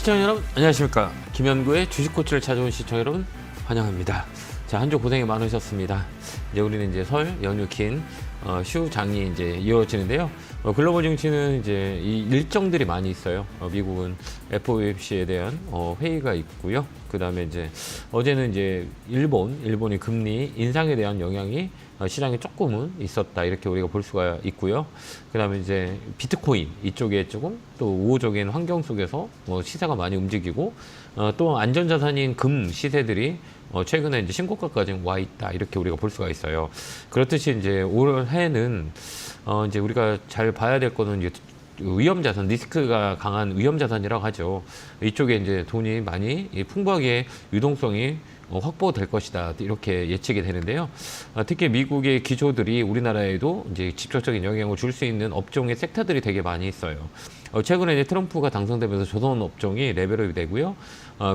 시청자 여러분 안녕하십니까. 김현구의 주식코치를 찾아온 시청자 여러분 환영합니다. 자, 한 주 고생이 많으셨습니다. 이제 우리는 이제 설 연휴 긴 휴장이 이제 이어지는데요. 글로벌 증시는 이제 이 일정들이 많이 있어요. 미국은 FOMC에 대한 회의가 있고요. 그 다음에 이제 어제는 이제 일본이 금리 인상에 대한 영향이 시장에 조금은 있었다, 이렇게 우리가 볼 수가 있고요. 그 다음에 이제 비트코인 이쪽에 조금 또 우호적인 환경 속에서 시세가 많이 움직이고, 또 안전자산인 금 시세들이 최근에 이제 신고가까지 와 있다, 이렇게 우리가 볼 수가 있어요. 그렇듯이 이제 올해는 이제 우리가 잘 봐야 될 거는 이제 위험자산, 리스크가 강한 위험자산이라고 하죠. 이쪽에 이제 돈이 많이 풍부하게 유동성이 확보될 것이다, 이렇게 예측이 되는데요. 특히 미국의 기조들이 우리나라에도 이제 직접적인 영향을 줄 수 있는 업종의 섹터들이 되게 많이 있어요. 최근에 이제 트럼프가 당선되면서 조선 업종이 레벨업이 되고요.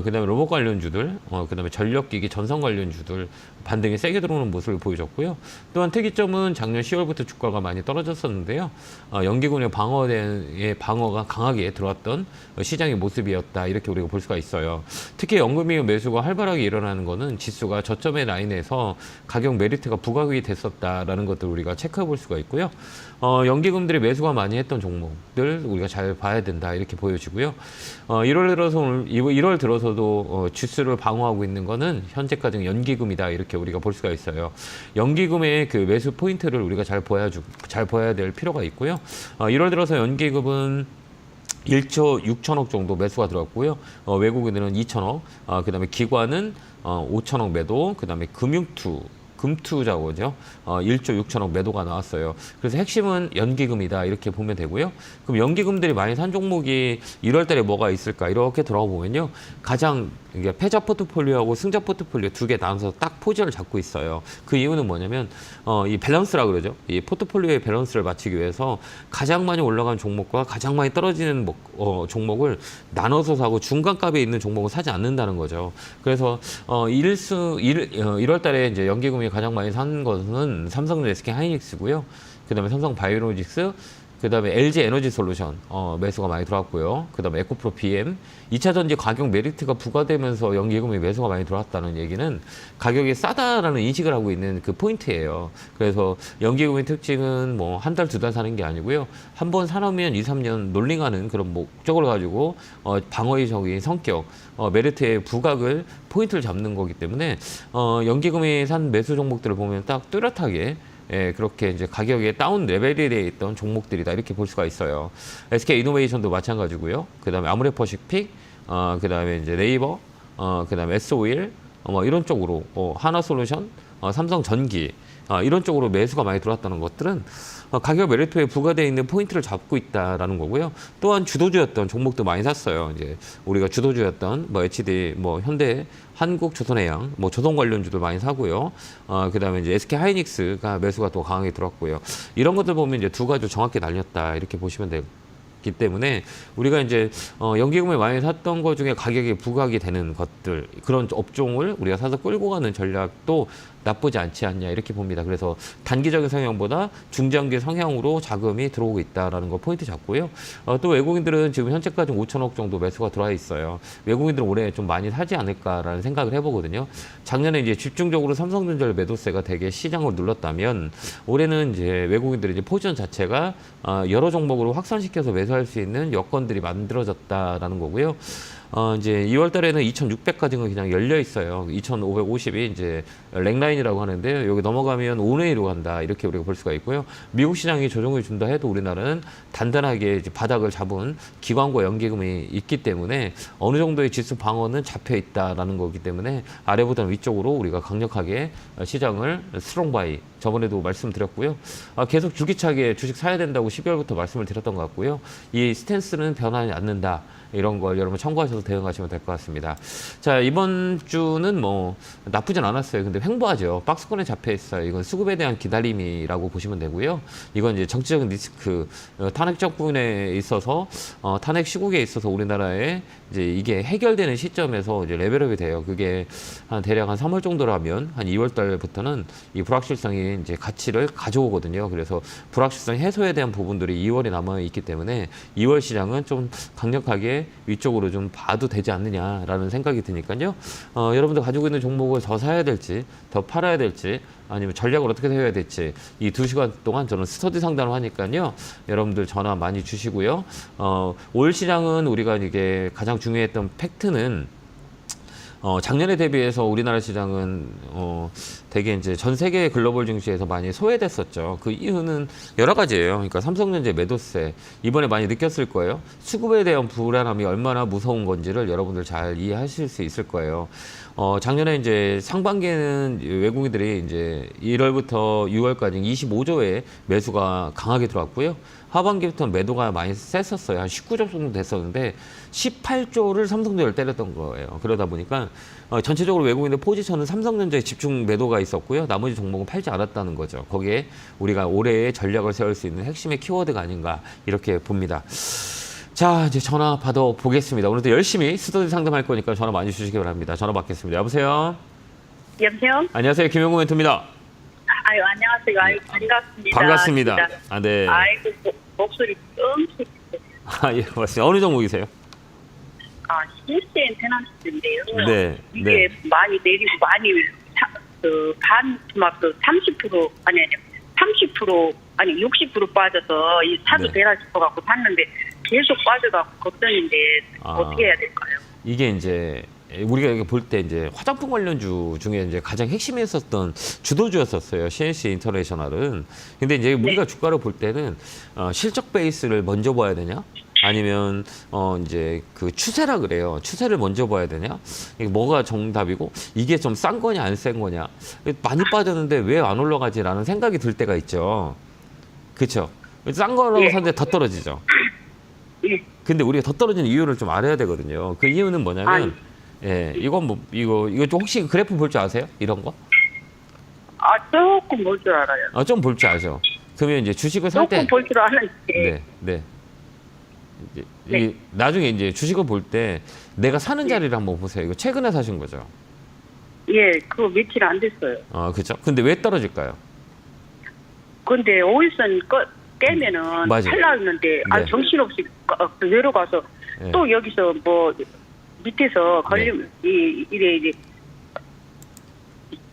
그다음에 로봇 관련주들, 그다음에 전력기기, 전선 관련주들 반등이 세게 들어오는 모습을 보여줬고요. 또한 특이점은 작년 10월부터 주가가 많이 떨어졌었는데요. 연기군의 방어가 강하게 들어왔던 시장의 모습이었다, 이렇게 우리가 볼 수가 있어요. 특히 연금이 매수가 활발하게 일어나는 거는 지수가 저점의 라인에서 가격 메리트가 부각이 됐었다라는 것들 우리가 체크해 볼 수가 있고요. 연기금들이 매수가 많이 했던 종목들 우리가 잘 봐야 된다, 이렇게 보여지고요. 1월 들어서도 지수를 방어하고 있는 거는 현재까지는 연기금이다, 이렇게 우리가 볼 수가 있어요. 연기금의 그 매수 포인트를 우리가 잘 봐야 될 필요가 있고요. 1월 들어서 연기금은 1조 6천억 정도 매수가 들어왔고요. 외국인들은 2천억, 그 다음에 기관은 5천억 매도, 그 다음에 금투자고죠. 1조 6천억 매도가 나왔어요. 그래서 핵심은 연기금이다, 이렇게 보면 되고요. 그럼 연기금들이 많이 산 종목이 1월 달에 뭐가 있을까, 이렇게 들어가 보면요. 가장 패자 포트폴리오하고 승자 포트폴리오 두 개 나눠서 딱 포지션을 잡고 있어요. 그 이유는 뭐냐면 이 밸런스라 그러죠. 이 포트폴리오의 밸런스를 맞추기 위해서 가장 많이 올라간 종목과 가장 많이 떨어지는 종목을 나눠서 사고 중간값에 있는 종목을 사지 않는다는 거죠. 그래서 1월 달에 이제 연기금이 가장 많이 산 것은 삼성전자, SK 하이닉스고요. 그다음에 삼성 바이오로직스, 그다음에 LG 에너지 솔루션 매수가 많이 들어왔고요. 그다음에 에코프로 BM, 2차 전지 가격 메리트가 부과되면서 연기금이 매수가 많이 들어왔다는 얘기는 가격이 싸다라는 인식을 하고 있는 그 포인트예요. 그래서 연기금의 특징은 뭐 한 달, 두 달 사는 게 아니고요. 한 번 사놓으면 2, 3년 롤링하는 그런 목적을 가지고 방어적인 성격, 메리트의 부각을 포인트를 잡는 거기 때문에 연기금이 산 매수 종목들을 보면 딱 뚜렷하게 그렇게 이제 가격에 다운 레벨에 되어 있던 종목들이다, 이렇게 볼 수가 있어요. SK 이노베이션도 마찬가지고요. 그 다음에 아모레퍼시픽, 그 다음에 이제 네이버, 그 다음에 S-오일, 이런 쪽으로, 하나솔루션, 삼성전기, 이런 쪽으로 매수가 많이 들어왔다는 것들은 가격 메리트에 부과되어 있는 포인트를 잡고 있다라는 거고요. 또한 주도주였던 종목도 많이 샀어요. 이제 우리가 주도주였던 HD, 현대, 한국, 조선해양, 조선 관련주들 많이 사고요. 그다음에 이제 SK 하이닉스가 매수가 또 강하게 들어왔고요. 이런 것들 보면 이제 두 가지 정확히 날렸다, 이렇게 보시면 돼요. 때문에 우리가 이제 연기금을 많이 샀던 것 중에 가격이 부각이 되는 것들, 그런 업종을 우리가 사서 끌고 가는 전략도 나쁘지 않지 않냐, 이렇게 봅니다. 그래서 단기적인 성향보다 중장기 성향으로 자금이 들어오고 있다라는 거 포인트 잡고요. 또 외국인들은 지금 현재까지 5천억 정도 매수가 들어와 있어요. 외국인들은 올해 좀 많이 사지 않을까라는 생각을 해보거든요. 작년에 이제 집중적으로 삼성전자 매도세가 되게 시장을 눌렀다면 올해는 이제 외국인들이 이제 포지션 자체가 여러 종목으로 확산시켜서 매수할 수 있는 여건들이 만들어졌다라는 거고요. 이제 2월 달에는 2,600까지는 그냥 열려 있어요. 2,550이 이제 렉라인이라고 하는데요. 여기 넘어가면 온웨이로 간다, 이렇게 우리가 볼 수가 있고요. 미국 시장이 조정을 준다 해도 우리나라는 단단하게 이제 바닥을 잡은 기관과 연기금이 있기 때문에 어느 정도의 지수 방어는 잡혀 있다라는 거기 때문에 아래보다는 위쪽으로 우리가 강력하게 시장을 스트롱바이, 저번에도 말씀드렸고요. 계속 줄기차게 주식 사야 된다고 12월부터 말씀을 드렸던 것 같고요. 이 스탠스는 변하지 않는다, 이런 걸 여러분 참고하셔서 대응하시면 될 것 같습니다. 자, 이번 주는 나쁘진 않았어요. 근데 횡보하죠. 박스권에 잡혀 있어요. 이건 수급에 대한 기다림이라고 보시면 되고요. 이건 이제 정치적인 리스크, 탄핵 정부에 있어서 탄핵 시국에 있어서 우리나라에 이제 이게 해결되는 시점에서 이제 레벨업이 돼요. 그게 대략 한 3월 정도라면 한 2월 달부터는 이 불확실성이 상당히 이제 가치를 가져오거든요. 그래서 불확실성 해소에 대한 부분들이 2월에 남아 있기 때문에 2월 시장은 좀 강력하게 위쪽으로 좀 봐도 되지 않느냐라는 생각이 드니까요. 여러분들 가지고 있는 종목을 더 사야 될지, 더 팔아야 될지, 아니면 전략을 어떻게 세워야 될지 이 2시간 동안 저는 스터디 상담을 하니까요. 여러분들 전화 많이 주시고요. 올 시장은 우리가 이게 가장 중요했던 팩트는 작년에 대비해서 우리나라 시장은 되게 이제 전 세계 글로벌 증시에서 많이 소외됐었죠. 그 이유는 여러 가지예요. 그러니까 삼성전자 매도세 이번에 많이 느꼈을 거예요. 수급에 대한 불안함이 얼마나 무서운 건지를 여러분들 잘 이해하실 수 있을 거예요. 작년에 이제 상반기에는 외국인들이 이제 1월부터 6월까지 25조의 매수가 강하게 들어왔고요. 하반기부터 매도가 많이 셌었어요. 한 19조 정도 됐었는데 18조를 삼성전자를 때렸던 거예요. 그러다 보니까 전체적으로 외국인들 포지션은 삼성전자에 집중 매도가 있었고요. 나머지 종목은 팔지 않았다는 거죠. 거기에 우리가 올해의 전략을 세울 수 있는 핵심의 키워드가 아닌가 이렇게 봅니다. 자, 이제 전화 받아 보겠습니다. 오늘도 열심히 스터디 상담할 거니까 전화 많이 주시기 바랍니다. 전화 받겠습니다. 여보세요? 여보세요? 안녕하세요. 김용구 멘토입니다. 아유, 안녕하세요. 아유, 반갑습니다. 반갑습니다. 진짜. 아, 네. 아이고, 목소리 엄청. 아, 예, 맞습니다. 어느 종목이세요? 실시엔 테너스인데요. 네, 이게 네. 많이 내리고 많이, 막 30%, 아니, 30%, 아니, 60% 빠져서 이 사도 네. 되나 싶어갖고 샀는데 계속 빠져갖고 걱정인데 어떻게 해야 될까요? 이게 이제 우리가 볼 때 이제 화장품 관련주 중에 이제 가장 핵심이었었던 주도주였었어요. CNC 인터내셔널은. 근데 이제 우리가 주가를 볼 때는 실적 베이스를 먼저 봐야 되냐? 아니면 이제 그 추세라 그래요. 추세를 먼저 봐야 되냐? 이게 뭐가 정답이고 이게 좀 싼 거냐 안 센 거냐? 많이 빠졌는데 왜 안 올라가지라는 생각이 들 때가 있죠. 그렇죠? 싼 거라고 샀는데 더 떨어지죠. 근데 우리가 더 떨어지는 이유를 좀 알아야 되거든요. 그 이유는 뭐냐면 예, 이건 뭐 이거 좀 혹시 그래프 볼 줄 아세요? 이런 거? 조금 볼 줄 알아요. 좀 볼 줄 아죠. 그러면 이제 주식을 살 때 조금 볼 줄 아는데. 네, 네. 이제 네. 이 나중에 이제 주식을 볼 때 내가 사는 자리를 한번 보세요. 이거 최근에 사신 거죠? 예, 그거 며칠 안 됐어요. 그렇죠. 근데 왜 떨어질까요? 근데 5일선 깨면은 맞아요. 팔라했는데 네. 정신없이 내려가서 네. 또 여기서 뭐 밑에서 걸리면 이래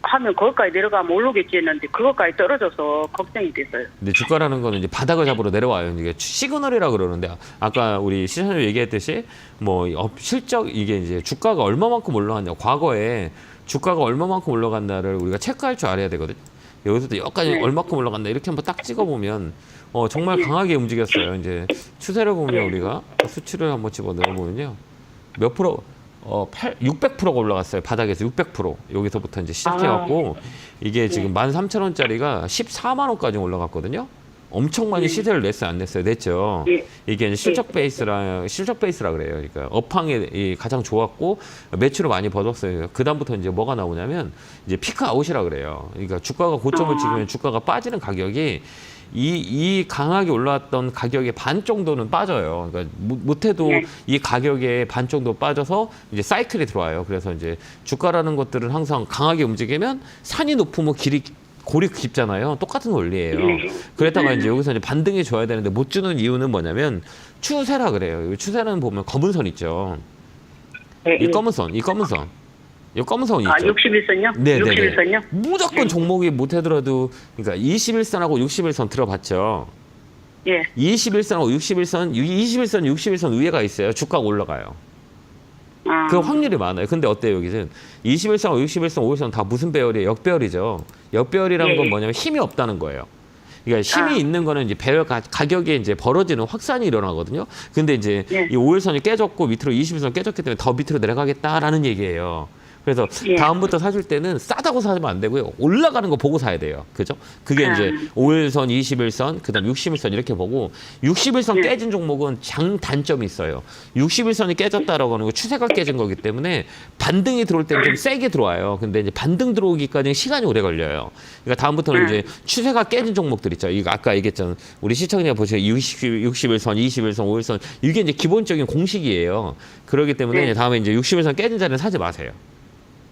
하면 거기까지 내려가면 올라오겠지 했는데 그것까지 떨어져서 걱정이 됐어요. 근데 주가라는 거는 이제 바닥을 잡으러 내려와요. 이게 시그널이라 그러는데 아까 우리 시장님 얘기했듯이 뭐 실적 이게 이제 주가가 얼마만큼 올라갔냐. 과거에 주가가 얼마만큼 올라갔나를 우리가 체크할 줄 알아야 되거든요. 여기서도 여기까지 얼마큼 올라갔나 이렇게 한번 딱 찍어보면 정말 강하게 움직였어요. 이제 추세를 보면 우리가 수치를 한번 집어 넣어보면요. 몇 프로? 600%가 올라갔어요. 바닥에서 600%. 여기서부터 이제 시작해갖고 이게 지금 13,000원짜리가 14만 원까지 올라갔거든요. 엄청 많이 시세를 냈어요, 안 냈어요? 냈죠. 이게 이제 실적 베이스라 그래요. 그러니까 업황이 가장 좋았고 매출을 많이 벌었어요. 그 다음부터 이제 뭐가 나오냐면 이제 피크 아웃이라 그래요. 그러니까 주가가 고점을 찍으면 주가가 빠지는 가격이 이 강하게 올라왔던 가격의 반 정도는 빠져요. 그러니까 못해도 이 가격의 반 정도 빠져서 이제 사이클이 들어와요. 그래서 이제 주가라는 것들은 항상 강하게 움직이면 산이 높으면 골이 깊잖아요. 똑같은 원리예요. 그랬다가 이제 여기서 이제 반등이 줘야 되는데 못 주는 이유는 뭐냐면 추세라 그래요. 추세는 보면 검은 선 있죠. 이 검은 선 있죠. 61선요? 네, 61선요? 무조건 종목이 못하더라도 그러니까 21선하고 61선 들어봤죠. 예. 21선하고 61선 위에가 있어요. 주가가 올라가요. 그 확률이 많아요. 근데 어때요, 여기는? 21선, 61선, 51선 다 무슨 배열이에요? 역배열이죠. 역배열이라는 건 뭐냐면 힘이 없다는 거예요. 그러니까 힘이 있는 거는 이제 배열 가격에 이제 벌어지는 확산이 일어나거든요. 근데 이제 이 5일선이 깨졌고 밑으로 21선 깨졌기 때문에 더 밑으로 내려가겠다라는 얘기예요. 그래서 다음부터 사실 때는 싸다고 사면 안 되고요. 올라가는 거 보고 사야 돼요. 그죠? 그게 이제 5일선, 21선, 그 다음 61선 이렇게 보고 61선 깨진 종목은 장단점이 있어요. 61선이 깨졌다라고 하는 거 추세가 깨진 거기 때문에 반등이 들어올 때는 좀 세게 들어와요. 근데 이제 반등 들어오기까지는 시간이 오래 걸려요. 그러니까 다음부터는 이제 추세가 깨진 종목들 있죠. 이거 아까 얘기했잖아요. 우리 시청자 보세요. 61선, 21선, 5일선 이게 이제 기본적인 공식이에요. 그렇기 때문에 다음에 이제 61선 깨진 자리는 사지 마세요.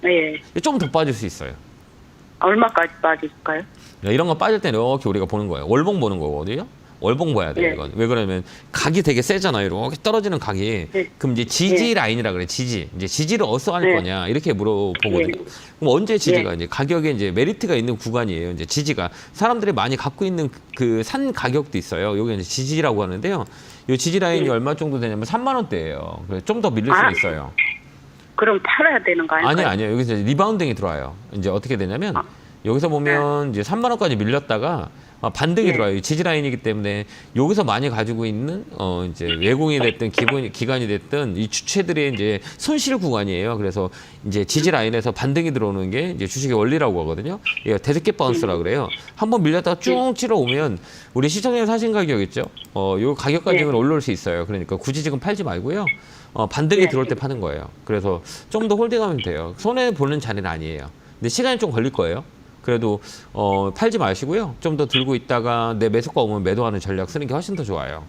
네. 좀 더 빠질 수 있어요. 얼마까지 빠질까요? 이런 거 빠질 때는 이렇게 우리가 보는 거예요. 월봉 보는 거거든요. 월봉 봐야 돼요, 네. 이건. 왜 그러면 각이 되게 세잖아요. 이렇게 떨어지는 각이. 네. 그럼 이제 지지 라인이라 그래, 지지. 이제 지지를 어디서 할 네. 거냐, 이렇게 물어보거든요. 그럼 언제 지지가 이제 가격에 이제 메리트가 있는 구간이에요. 이제 지지가. 사람들이 많이 갖고 있는 그 산 가격도 있어요. 요게 이제 지지라고 하는데요. 요 지지 라인이 얼마 정도 되냐면 3만 원대예요. 그래서 좀 더 밀릴 수 있어요. 그럼 팔아야 되는 거 아닐까요? 아니요. 여기서 이제 리바운딩이 들어와요. 이제 어떻게 되냐면 여기서 보면 이제 3만 원까지 밀렸다가 반등이 들어와요. 이 지지 라인이기 때문에 여기서 많이 가지고 있는 이제 외국인이 됐든 기관이 됐든 이 주체들의 이제 손실 구간이에요. 그래서 이제 지지 라인에서 반등이 들어오는 게 이제 주식의 원리라고 하거든요. 예, 대스켓 바운스라 그래요. 한번 밀렸다가 쭉 치러 오면 우리 시청자 사신 가격 있죠? 요 가격까지는 올라올 수 있어요. 그러니까 굳이 지금 팔지 말고요. 반등이 들어올 때 파는 거예요. 그래서 좀 더 홀딩하면 돼요. 손해 보는 자리는 아니에요. 근데 시간이 좀 걸릴 거예요. 그래도 팔지 마시고요. 좀 더 들고 있다가 내 매수가 오면 매도하는 전략 쓰는 게 훨씬 더 좋아요.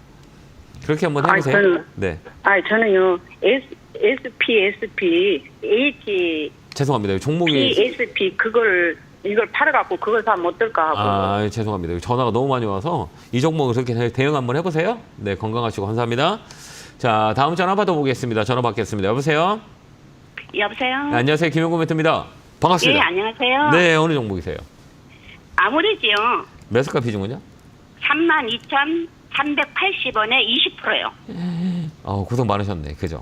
그렇게 한번 해보세요. 네. 저는요 SP, H, 죄송합니다. 종목이 PSP 이걸 팔아갖고 그걸 사면 어떨까 하고. 죄송합니다. 전화가 너무 많이 와서 이 종목을 그렇게 대응 한번 해보세요. 네, 건강하시고 감사합니다. 자, 다음 전화 받아보겠습니다. 전화 받겠습니다. 여보세요? 여보세요? 네, 안녕하세요. 김용구 멘토입니다. 반갑습니다. 예, 안녕하세요. 네, 어느 종목이세요? 아무래지요. 매수가 비중은요? 32,380원에 20%요. 고생 많으셨네. 그죠?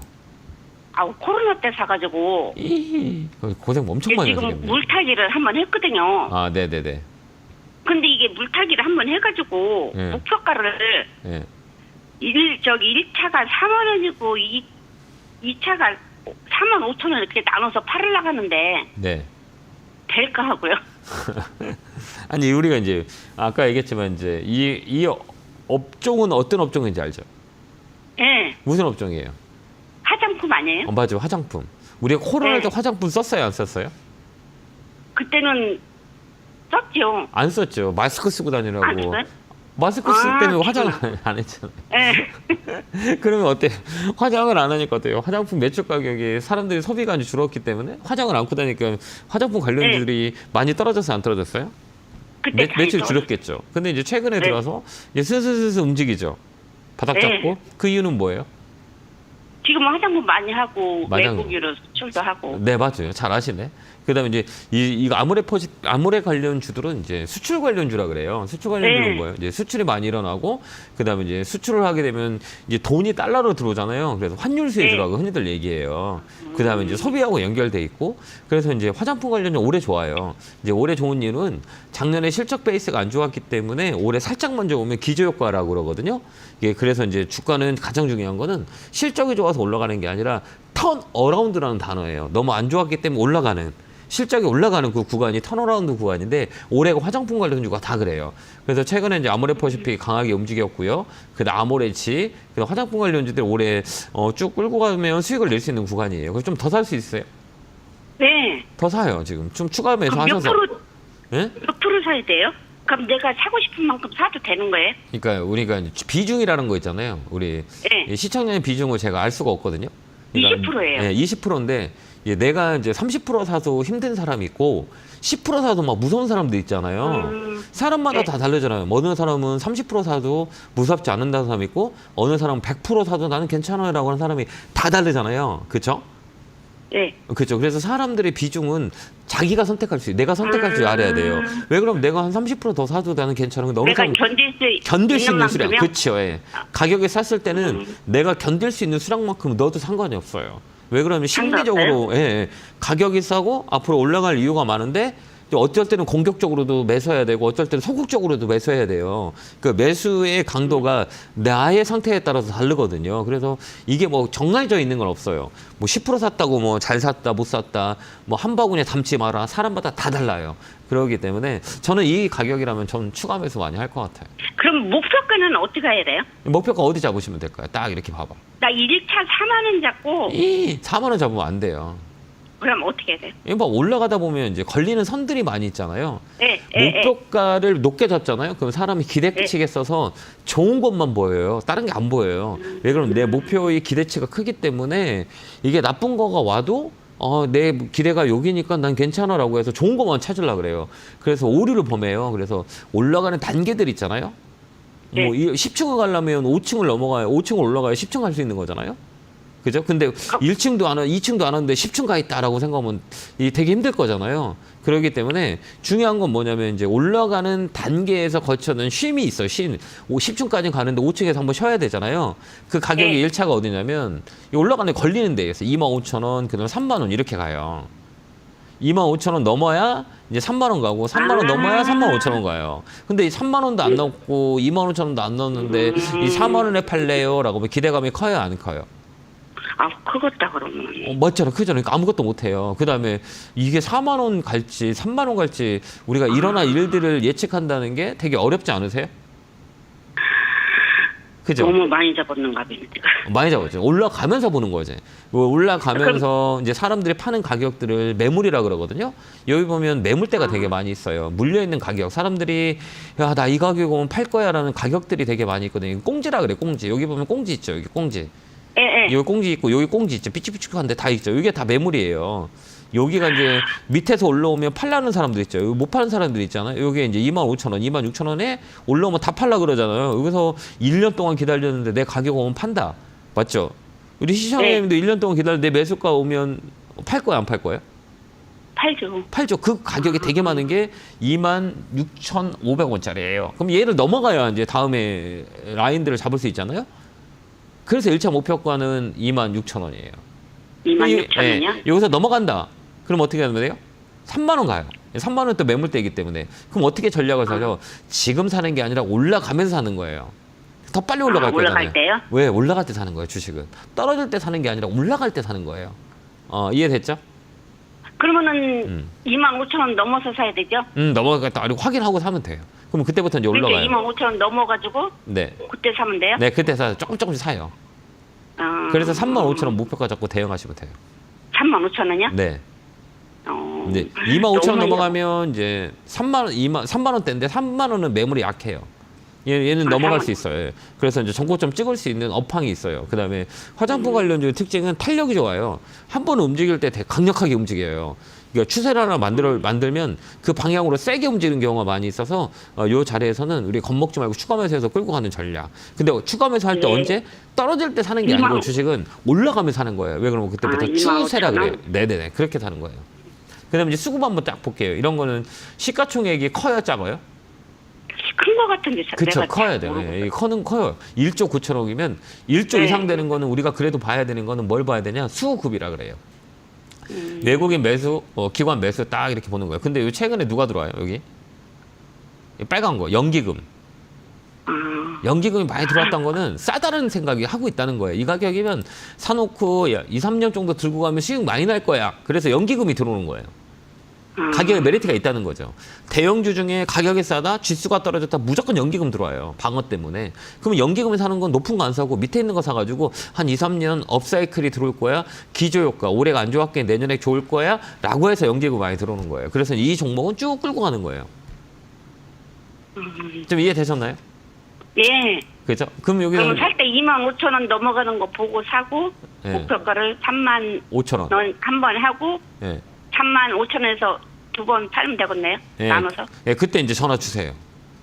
코로나 때 사가지고 고생 엄청 많이 하시겠네. 지금 물타기를 한번 했거든요. 네네네. 근데 이게 물타기를 한번 해가지고 네. 목표가를 네. 1차가 4만 원이고 2차가 4만 5천 원 이렇게 나눠서 팔으려고 하는데 네. 될까 하고요. 아니, 우리가 이제 아까 얘기했지만 이제 이 업종은 어떤 업종인지 알죠? 네. 무슨 업종이에요? 화장품 아니에요? 맞아요. 화장품. 우리가 코로나 때 네. 화장품 썼어요, 안 썼어요? 그때는 썼죠. 안 썼죠. 마스크 쓰고 다니라고. 안 써요? 마스크 쓸 때는 화장을 안 했잖아요. 네. 그러면 어때요? 화장을 안 하니까 어때요? 화장품 매출 가격이 사람들이 소비가 이제 줄었기 때문에 화장을 안고 다니니까 화장품 관련주들이 많이 떨어졌어요, 안 떨어졌어요? 그때 매출이 잘 줄었겠죠. 근데 이제 최근에 네. 들어서 이제 슬슬 움직이죠. 바닥 네. 잡고. 그 이유는 뭐예요? 지금 화장품 많이 하고 맞아요. 외국으로 수출도 하고. 네, 맞아요. 잘 아시네. 그다음에 이제 이거 아모레 관련주들은 이제 수출 관련주라 그래요. 수출 관련주는 네. 뭐예요? 이제 수출이 많이 일어나고 그다음에 이제 수출을 하게 되면 이제 돈이 달러로 들어오잖아요. 그래서 환율 수혜주라고 흔히들 얘기해요. 그다음에 이제 소비하고 연결돼 있고 그래서 이제 화장품 관련주 올해 좋아요. 이제 올해 좋은 이유는 작년에 실적 베이스가 안 좋았기 때문에 올해 살짝 먼저 오면 기저 효과라고 그러거든요. 이게 그래서 이제 주가는 가장 중요한 거는 실적이 좋아서 올라가는 게 아니라 턴 어라운드라는 단어예요. 너무 안 좋았기 때문에 올라가는. 실적이 올라가는 그 구간이 턴어라운드 구간인데 올해가 화장품 관련주가 다 그래요. 그래서 최근에 이제 아모레퍼시픽이 강하게 움직였고요. 그다음 아모레치, 그 화장품 관련주들 올해 쭉 끌고 가면 수익을 낼 수 있는 구간이에요. 그래서 좀 더 살 수 있어요? 네. 더 사요. 지금 좀 추가 매수 그럼 몇 하셔서. 예? 몇 프로 사야 돼요? 그럼 내가 사고 싶은 만큼 사도 되는 거예요? 그러니까 우리가 이제 비중이라는 거 있잖아요. 우리 네. 시청자의 비중을 제가 알 수가 없거든요. 20%예요. 네, 20%인데 내가 이제 30% 사도 힘든 사람이 있고 10% 사도 막 무서운 사람도 있잖아요. 사람마다 네. 다 다르잖아요. 어느 사람은 30% 사도 무섭지 않는다는 사람이 있고 어느 사람은 100% 사도 나는 괜찮아요라고 하는 사람이 다 다르잖아요. 그렇죠? 네. 그렇죠. 그래서 사람들의 비중은 자기가 선택할 수, 내가 선택할 줄 알아야 돼요. 왜 그럼 내가 한 30% 더 사도 나는 괜찮은 거 너무 내가 사람 견딜 수 있는 수량. 만큼이요? 그렇죠. 예. 가격에 샀을 때는 내가 견딜 수 있는 수량만큼 넣어도 상관이 없어요. 왜 그러면 심리적으로 가격이 싸고 앞으로 올라갈 이유가 많은데 어쩔 때는 공격적으로도 매수해야 되고 어쩔 때는 소극적으로도 매수해야 돼요. 그 매수의 강도가 나의 상태에 따라서 다르거든요. 그래서 이게 뭐 정해져 있는 건 없어요. 뭐 10% 샀다고 뭐 잘 샀다 못 샀다 뭐 한 바구니에 담지 마라. 사람마다 다 달라요. 그렇기 때문에 저는 이 가격이라면 전 추가 매수 많이 할 것 같아요. 그럼 목표가는 어떻게 해야 돼요? 목표가 어디 잡으시면 될까요? 딱 이렇게 봐봐. 나 1차 4만 원 잡고 4만 원 잡으면 안 돼요. 그럼 어떻게 해야 돼요? 이거 뭐 올라가다 보면 이제 걸리는 선들이 많이 있잖아요. 네. 목표가를 높게 잡잖아요. 그럼 사람이 기대치겠어서 좋은 것만 보여요. 다른 게 안 보여요. 왜 그러면 내 목표의 기대치가 크기 때문에 이게 나쁜 거가 와도 내 기대가 여기니까 난 괜찮아라고 해서 좋은 것만 찾으려고 그래요. 그래서 오류를 범해요. 그래서 올라가는 단계들 있잖아요. 네. 뭐 10층을 가려면 5층을 넘어가요. 5층을 올라가야 10층 갈 수 있는 거잖아요. 그죠? 근데 1층도 안 와, 2층도 안 왔는데 10층 가 있다라고 생각하면 이 되게 힘들 거잖아요. 그렇기 때문에 중요한 건 뭐냐면 이제 올라가는 단계에서 거쳐는 쉼이 있어요. 10층까지 가는데 5층에서 한번 쉬어야 되잖아요. 그 가격이 네. 1차가 어디냐면 이 올라가는 데 걸리는 데에서 25,000원, 그다음에 3만 원 이렇게 가요. 25,000원 넘어야 이제 3만 원 가고 3만 원 넘어야 35,000원 가요. 근데 이 3만 원도 안 넣고 25,000원도 안 넣었는데 이 4만 원에 팔래요라고 하면 기대감이 커요, 안 커요? 아, 크겠다 그러면. 맞잖아, 크잖아. 그러니까 아무것도 못 해요. 그다음에 이게 4만 원 갈지 3만 원 갈지 우리가 일어날 일들을 예측한다는 게 되게 어렵지 않으세요? 그죠? 너무 많이 잡았는가 봐요. 많이 잡았죠. 올라가면서 보는 거지. 올라가면서 이제 사람들이 파는 가격들을 매물이라 그러거든요. 여기 보면 매물대가 되게 많이 있어요. 물려 있는 가격. 사람들이 야, 나 이 가격에 오면 팔 거야라는 가격들이 되게 많이 있거든요. 꽁지라 그래, 꽁지. 여기 보면 꽁지 있죠. 여기 꽁지. 예. 여기 꽁지 있고 여기 꽁지 있죠. 삐쭉삐쭉한데 다 있죠. 이게 다 매물이에요. 여기가 이제 밑에서 올라오면 팔라는 사람들 있죠. 여기 못 파는 사람들 있잖아요. 여기 이제 25,000원, 26,000원에 올라오면 다 팔라 그러잖아요. 여기서 1년 동안 기다렸는데 내 가격 오면 판다. 맞죠? 우리 시청자님도 1년 동안 기다렸는데 내 매수가 오면 팔 거야, 안 팔 거예요? 팔죠. 팔죠. 그 가격이 되게 많은 게 26,500원짜리예요. 그럼 얘를 넘어가야 이제 다음에 라인들을 잡을 수 있잖아요. 그래서 1차 목표가는 26,000원이에요. 26,000원이요? 여기서 넘어간다. 그럼 어떻게 하면 돼요? 3만 원 가요. 3만 원 또 매물대이기 때문에. 그럼 어떻게 전략을 사죠? 지금 사는 게 아니라 올라가면서 사는 거예요. 더 빨리 올라갈 거잖아요. 올라갈 때요? 왜? 올라갈 때 사는 거예요, 주식은. 떨어질 때 사는 게 아니라 올라갈 때 사는 거예요. 이해됐죠? 그러면은 25,000원 넘어서 사야 되죠? 넘어갔다. 확인하고 사면 돼요. 그럼 그때부터 이제 올라가요. 그러니까 25,000원 넘어가지고 네. 그때 사면 돼요? 네, 그때 사서 조금씩 사요. 그래서 35,000원 목표가 잡고 대응하시면 돼요. 35,000원이요? 네. 이제 25,000원 너무 넘어가면 이제 3만 원대인데 3만 원은 매물이 약해요. 얘는 넘어갈 수 있어요. 예. 그래서 이제 정고점 찍을 수 있는 업황이 있어요. 그다음에 화장품 관련주 특징은 탄력이 좋아요. 한 번 움직일 때 되게 강력하게 움직여요. 그러니까 추세를 하나 만들면 그 방향으로 세게 움직이는 경우가 많이 있어서 요 자리에서는 우리 겁먹지 말고 추가 매수해서 끌고 가는 전략. 근데 추가 매수 할 때 언제? 떨어질 때 사는 게 아니고 주식은 올라가면서 사는 거예요. 왜 그러면 그때부터 추세라 그래요. 네네네. 그렇게 사는 거예요. 그다음에 이제 수급 한번 딱 볼게요. 이런 거는 시가총액이 커요, 작아요? 큰 거 같은데 그쵸, 내가 커야 돼요. 예, 이 커는 커요. 1조 9천억이면 1조 이상 되는 거는 우리가 그래도 봐야 되는 거는 뭘 봐야 되냐? 수급이라 그래요. 외국인 매수, 기관 매수 딱 이렇게 보는 거예요. 근데 최근에 누가 들어와요, 여기? 이 빨간 거, 연기금. 연기금이 많이 들어왔던 거는 싸다는 생각이 하고 있다는 거예요. 이 가격이면 사놓고 2, 3년 정도 들고 가면 수익 많이 날 거야. 그래서 연기금이 들어오는 거예요. 가격에 메리트가 있다는 거죠. 대형주 중에 가격이 싸다, 지수가 떨어졌다, 무조건 연기금 들어와요. 방어 때문에. 그러면 연기금을 사는 건 높은 거 안 사고 밑에 있는 거 사가지고 한 2, 3년 업사이클이 들어올 거야. 기저효과, 올해가 안 좋았기에 내년에 좋을 거야. 라고 해서 연기금 많이 들어오는 거예요. 그래서 이 종목은 쭉 끌고 가는 거예요. 좀 이해되셨나요? 예. 그죠? 그럼 여기서 그럼 살 때 25,000원 넘어가는 거 보고 사고 예. 목표가를 5,000원. 3만 한 번 하고 예. 35,000원에서 두 번 팔면 되겠네요. 예. 나눠서. 예, 그때 이제 전화 주세요.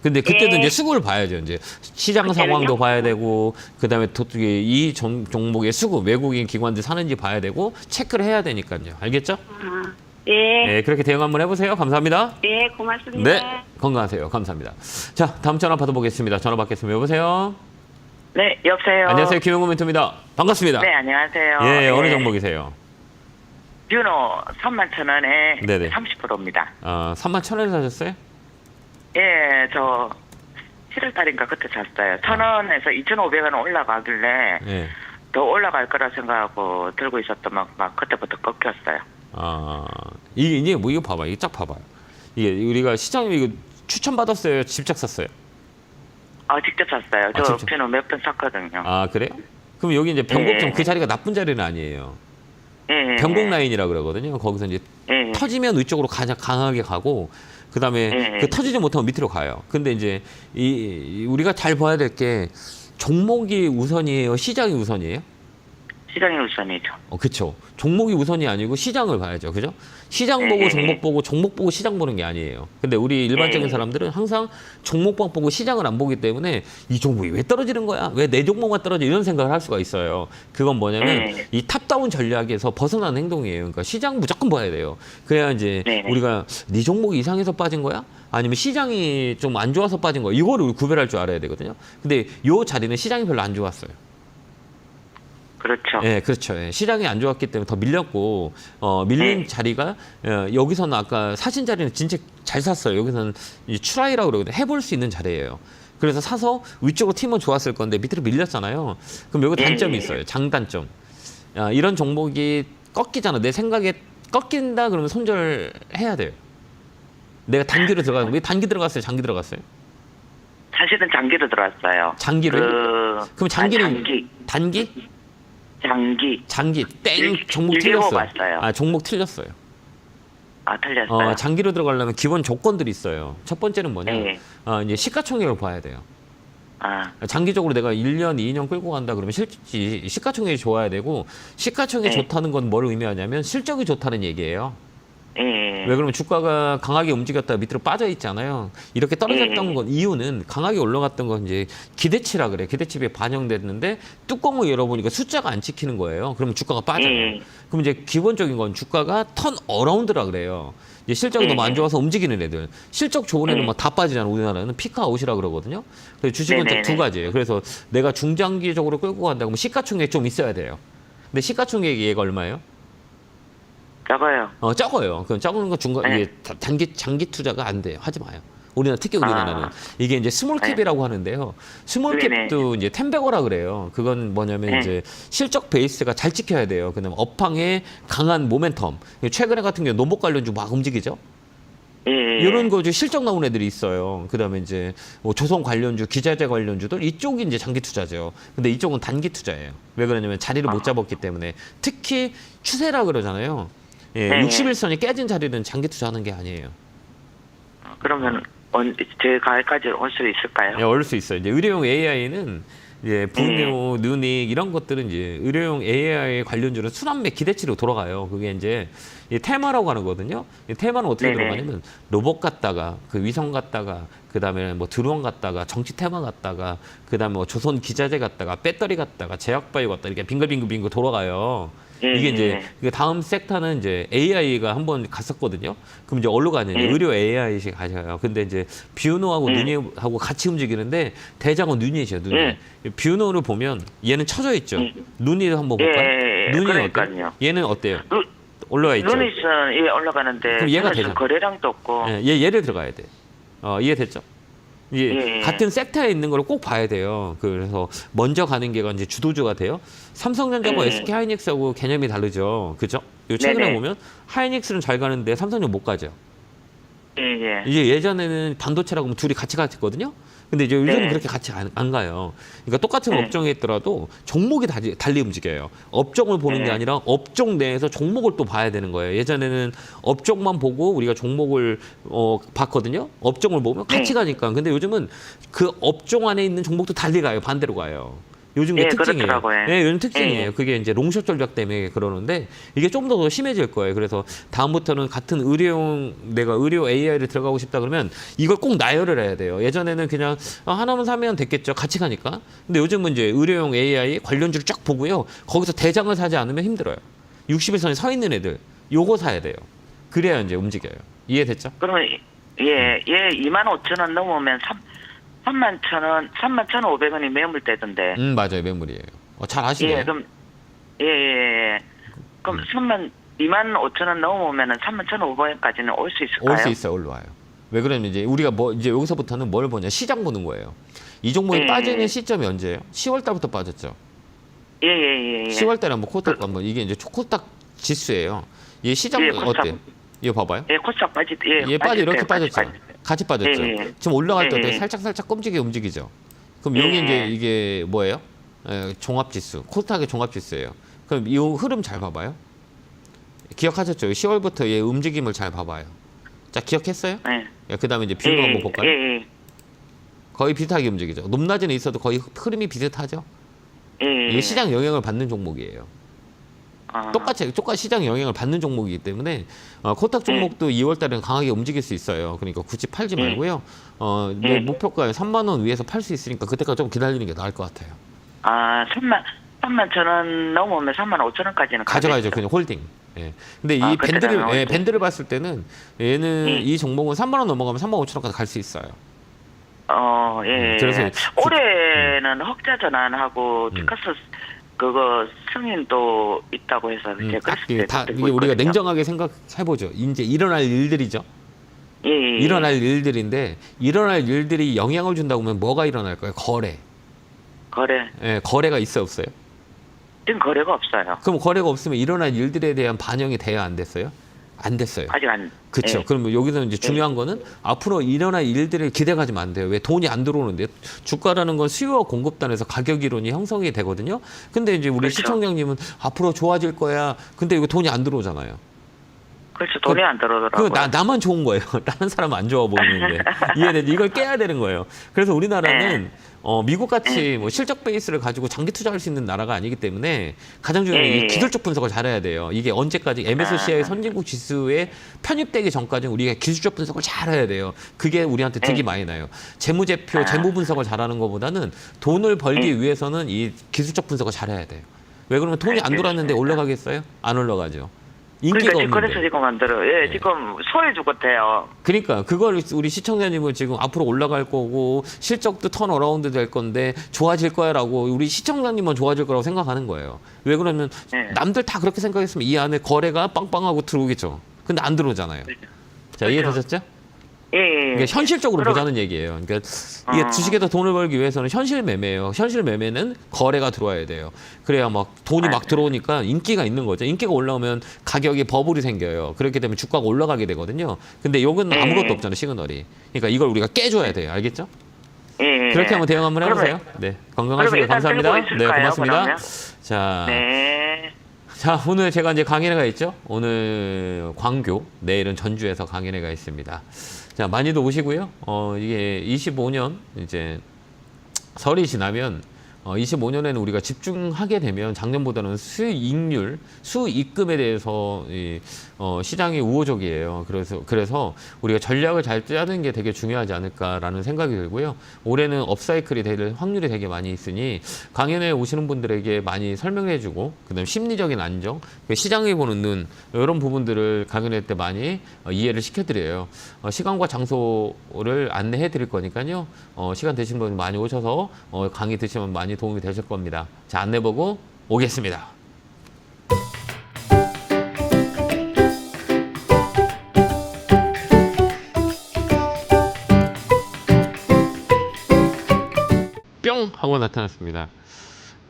근데 그때도 예. 이제 수급을 봐야죠. 이제 시장 상황도 봐야 되고, 그다음에 이 종목의 수급, 외국인 기관들 사는지 봐야 되고, 체크를 해야 되니까요. 알겠죠? 예. 예, 그렇게 대응 한번 해보세요. 감사합니다. 예, 고맙습니다. 네, 건강하세요. 감사합니다. 자, 다음 전화 받아보겠습니다. 전화 받겠습니다. 여보세요? 네, 여보세요. 안녕하세요. 김용호 멘토입니다. 반갑습니다. 네, 안녕하세요. 예, 어느 종목이세요? 뷰노 31,000원에 네네. 30%입니다. 31,000원에 사셨어요? 예, 저 7월 달인가 그때 샀어요. 1,000원에서 2,500원 올라가길래 예. 더 올라갈 거라 생각하고 들고 있었더만 막 그때부터 꺾였어요. 이게 뭐 이거 봐봐. 이거 쫙 봐봐요. 이게 우리가 시장님 이거 추천 받았어요? 직접 샀어요? 직접 샀어요. 저 직접. 뷰노 몇 번 샀거든요. 그래요? 그럼 여기 이제 변곡점 예. 그 자리가 나쁜 자리는 아니에요. 예. 변곡 라인이라 그러거든요. 거기서 이제 예. 터지면 위쪽으로 가장 강하게 가고, 그 다음에 예. 터지지 못하면 밑으로 가요. 근데 이제 우리가 잘 봐야 될 게 종목이 우선이에요? 시장이 우선이에요? 시장이 우선이죠. 그렇죠. 종목이 우선이 아니고 시장을 봐야죠. 그죠? 시장 보고 종목 보고 종목 보고 시장 보는 게 아니에요. 근데 우리 일반적인 사람들은 항상 종목만 보고 시장을 안 보기 때문에 이 종목이 왜 떨어지는 거야? 왜 내 종목만 떨어져? 이런 생각을 할 수가 있어요. 그건 뭐냐면 이 탑다운 전략에서 벗어나는 행동이에요. 그러니까 시장 무조건 봐야 돼요. 그래야 이제 우리가 네 종목이 이상해서 빠진 거야? 아니면 시장이 좀 안 좋아서 빠진 거야? 이거를 구별할 줄 알아야 되거든요. 근데 요 자리는 시장이 별로 안 좋았어요. 그렇죠. 예, 그렇죠. 예, 시장이 안 좋았기 때문에 더 밀렸고, 밀린 자리가, 여기서는 아까 사신 자리는 진짜 잘 샀어요. 여기서는 이 추라이라고 그러거든요. 해볼 수 있는 자리예요. 그래서 사서 위쪽으로 튀면 좋았을 건데 밑으로 밀렸잖아요. 그럼 여기 단점이 있어요. 장단점. 이런 종목이 꺾이잖아. 내 생각에 꺾인다 그러면 손절해야 돼요. 내가 단기로 들어가는 거. 단기 들어갔어요? 장기 들어갔어요? 사실은 장기로 들어왔어요. 장기로? 그럼 장기는 장기. 단기? 장기. 땡! 종목 길게 틀렸어요. 봤어요. 종목 틀렸어요. 틀렸어요. 장기로 들어가려면 기본 조건들이 있어요. 첫 번째는 뭐냐? 네. 이제 시가총액을 봐야 돼요. 아, 장기적으로 내가 1년, 2년 끌고 간다 그러면 시가총액이 좋아야 되고, 시가총액이 좋다는 건 뭘 의미하냐면 실적이 좋다는 얘기예요. 왜 그러면 주가가 강하게 움직였다가 밑으로 빠져 있잖아요. 이렇게 떨어졌던 건 이유는 강하게 올라갔던 건 이제 기대치라 그래. 기대치에 반영됐는데 뚜껑을 열어보니까 숫자가 안 찍히는 거예요. 그러면 주가가 빠져요. 그럼 이제 기본적인 건 주가가 턴 어라운드라 그래요. 이제 실적이 너무 안 좋아서 움직이는 애들. 실적 좋은 애는 막 다 빠지잖아. 우리나라는 피크아웃이라 그러거든요. 그래서 주식은 딱 두 가지예요. 그래서 내가 중장기적으로 끌고 간다 그러면 시가총액 좀 있어야 돼요. 근데 시가총액이 얘가 얼마예요? 적어요. 적어요. 그럼 적은 거 이게 장기 투자가 안 돼요. 하지 마요. 특히 우리나라는 이게 이제 스몰캡이라고 하는데요. 스몰캡도 이제 텐베거라 그래요. 그건 뭐냐면 이제 실적 베이스가 잘 찍혀야 돼요. 그다음 업황의 강한 모멘텀. 최근에 같은 경우 농목 관련주 막 움직이죠. 이런 거 실적 나온 애들이 있어요. 그다음에 이제 뭐 조선 관련주, 기자재 관련주들 이쪽이 이제 장기 투자죠. 근데 이쪽은 단기 투자예요. 왜 그러냐면 자리를 못 잡았기 때문에. 특히 추세라 그러잖아요. 60일선이 깨진 자리는 장기 투자하는 게 아니에요. 그러면 제 가을까지 올 수 있을까요? 네, 올 수 있어요. 이제 의료용 AI는 이제 분뇨, 누닉 이런 것들은 이제 의료용 AI 관련주는 순환매 기대치로 돌아가요. 그게 이제 이 테마라고 하는 거거든요. 이 테마는 어떻게 들어가냐면 로봇 갔다가 그 위성 갔다가 그다음에 뭐 드론 갔다가 정치 테마 갔다가 그다음에 뭐 조선 기자재 갔다가 배터리 갔다가 제약바이오 갔다가 이렇게 빙글빙글 돌아가요. 이게 이제 다음 섹터는 이제 AI가 한번 갔었거든요. 그럼 이제 어디로 가느냐? 의료 AI식 가셔요. 근데 이제 뷰노하고 누니하고 같이 움직이는데 대장은 누니죠. 누니. 뷰노를 보면 얘는 쳐져 있죠. 누니를 한번 볼까요? 누니는 어때요? 얘는 어때요? 올라가 있죠. 누니는 올라가는데 그럼 얘가 되죠. 거래량도 없고. 얘를 들어가야 돼. 이해됐죠? 같은 섹터에 있는 걸 꼭 봐야 돼요. 그래서 먼저 가는 게 이제 주도주가 돼요. 삼성전자하고 SK하이닉스하고 개념이 다르죠. 그죠? 최근에 보면 하이닉스는 잘 가는데 삼성은 못 가죠. 이제 예전에는 반도체라고 하면 둘이 같이 갔거든요. 근데 이제 요즘은 그렇게 같이 안 가요. 그러니까 똑같은 업종에 있더라도 종목이 달리 움직여요. 업종을 보는 게 아니라 업종 내에서 종목을 또 봐야 되는 거예요. 예전에는 업종만 보고 우리가 종목을 봤거든요. 업종을 보면 같이 가니까. 근데 요즘은 그 업종 안에 있는 종목도 달리 가요. 반대로 가요. 요즘 게 특징이에요. 요즘 특징이에요. 그게 이제 롱숏 전략 때문에 그러는데 이게 좀 더 심해질 거예요. 그래서 다음부터는 같은 내가 의료 AI를 들어가고 싶다 그러면 이걸 꼭 나열을 해야 돼요. 예전에는 그냥 하나만 사면 됐겠죠. 같이 가니까. 근데 요즘은 이제 의료용 AI 관련주를 쫙 보고요. 거기서 대장을 사지 않으면 힘들어요. 60일선에 서 있는 애들 요거 사야 돼요. 그래야 이제 움직여요. 이해됐죠? 그러면 얘 25,000원 넘으면 31,000원, 31,500원이 매물대던데. 맞아요. 매물이에요. 잘 아시네요. 그럼 그럼 25,000원 넘으면은 31,500원까지는 올 수 있을까요? 올 수 있어요. 올라와요. 왜 그러면 이제 우리가 이제 여기서부터는 뭘 보냐? 시장 보는 거예요. 이 종목이 빠지는 시점이 언제예요? 10월 달부터 빠졌죠. 10월 달에 한번 코스닥 한번 이게 이제 코스닥 지수예요. 얘 시장 어때? 이거 봐봐요. 코스닥 얘 이렇게 빠졌죠. 같이 빠졌죠. 지금 올라갈 때 살짝 움직이죠. 그럼 여기 이제 이게 뭐예요? 종합지수, 코스닥의 종합지수예요. 그럼 이 흐름 잘 봐봐요. 기억하셨죠? 10월부터 얘 움직임을 잘 봐봐요. 자, 기억했어요? 그 다음에 이제 뷰로 한번 볼까요? 거의 비슷하게 움직이죠. 높낮이는 있어도 거의 흐름이 비슷하죠. 이게 시장 영향을 받는 종목이에요. 똑같이 시장 영향을 받는 종목이기 때문에 코스닥 종목도 2월 달에는 강하게 움직일 수 있어요. 그러니까 굳이 팔지 말고요. 뭐 목표가 3만 원 위에서 팔 수 있으니까 그때까지 좀 기다리는 게 나을 것 같아요. 3만 1,000원 넘으면 3만 5천 원까지는 가져가야죠. 그냥 홀딩. 예. 근데 이 밴드를 봤을 때는 얘는 이 종목은 3만 원 넘어가면 3만 5천 원까지 갈 수 있어요. 예. 그래서 올해는 흑자 전환하고 피카스 그거 승인도 있다고 해서 이제 이게 우리가 냉정하게 생각해보죠. 이제 일어날 일들이죠. 예. 일어날 일들인데 일어날 일들이 영향을 준다고 하면 뭐가 일어날까요? 거래. 예, 거래가 있어요, 없어요? 지금 거래가 없어요. 그럼 거래가 없으면 일어날 일들에 대한 반영이 돼야 안 됐어요? 안 됐어요. 아직 안. 그렇죠. 예. 그러면 여기서 이제 중요한 거는 앞으로 일어날 일들을 기대가지면 안 돼요. 왜 돈이 안 들어오는데 주가라는 건 수요와 공급단에서 가격 이론이 형성이 되거든요. 근데 이제 우리 그렇죠. 시청자님은 앞으로 좋아질 거야. 근데 이거 돈이 안 들어오잖아요. 그렇죠. 돈이 안 들어오더라고요. 나만 좋은 거예요. 다른 사람은 안 좋아 보이는데. 이해되죠? 이걸 깨야 되는 거예요. 그래서 우리나라는 미국 같이 뭐 실적 베이스를 가지고 장기 투자할 수 있는 나라가 아니기 때문에 가장 중요한 게 이 기술적 분석을 잘해야 돼요. 이게 언제까지 MSCI 선진국 지수에 편입되기 전까지는 우리가 기술적 분석을 잘해야 돼요. 그게 우리한테 득이 많이 나요. 재무제표, 재무 분석을 잘하는 것보다는 돈을 벌기 위해서는 이 기술적 분석을 잘해야 돼요. 왜 그러면 돈이 안 돌았는데 올라가겠어요? 안 올라가죠. 인기가 그러니까 없는데. 그래서 지금 안 들어요. 지금 소외 죽었대요. 그러니까 그걸 우리 시청자님은 지금 앞으로 올라갈 거고 실적도 턴 어라운드 될 건데 좋아질 거야라고 우리 시청자님만 좋아질 거라고 생각하는 거예요. 왜 그러면 남들 다 그렇게 생각했으면 이 안에 거래가 빵빵하고 들어오겠죠. 근데 안 들어오잖아요. 자, 이해되셨죠? 예. 그러니까 현실적으로 보자는 얘기예요. 그러니까 이게 주식에서 돈을 벌기 위해서는 현실 매매예요. 현실 매매는 거래가 들어와야 돼요. 그래야 막 돈이 막 들어오니까 인기가 있는 거죠. 인기가 올라오면 가격이 버블이 생겨요. 그렇게 되면 주가가 올라가게 되거든요. 근데 요건 아무것도 없잖아요, 시그널이. 그러니까 이걸 우리가 깨줘야 돼요. 알겠죠? 예. 그렇게 한번 대응 한번 해보세요. 네, 건강하시고 감사합니다. 네, 고맙습니다. 그러면? 자, 네. 자, 오늘 제가 이제 강연회가 있죠. 오늘 광교, 내일은 전주에서 강연회가 있습니다. 자, 많이도 오시고요. 이게 25년 이제 설이 지나면 25년에는 우리가 집중하게 되면 작년보다는 수익률, 수익금에 대해서 시장이 우호적이에요. 그래서 우리가 전략을 잘 짜는 게 되게 중요하지 않을까라는 생각이 들고요. 올해는 업사이클이 될 확률이 되게 많이 있으니 강연에 오시는 분들에게 많이 설명해주고, 그다음 심리적인 안정, 시장에 보는 눈 이런 부분들을 강연회 때 많이 이해를 시켜드려요. 시간과 장소를 안내해드릴 거니까요. 시간 되신 분 많이 오셔서 강의 드시면 많이 도움이 되실 겁니다. 자, 안내 보고 오겠습니다. 뿅 하고 나타났습니다.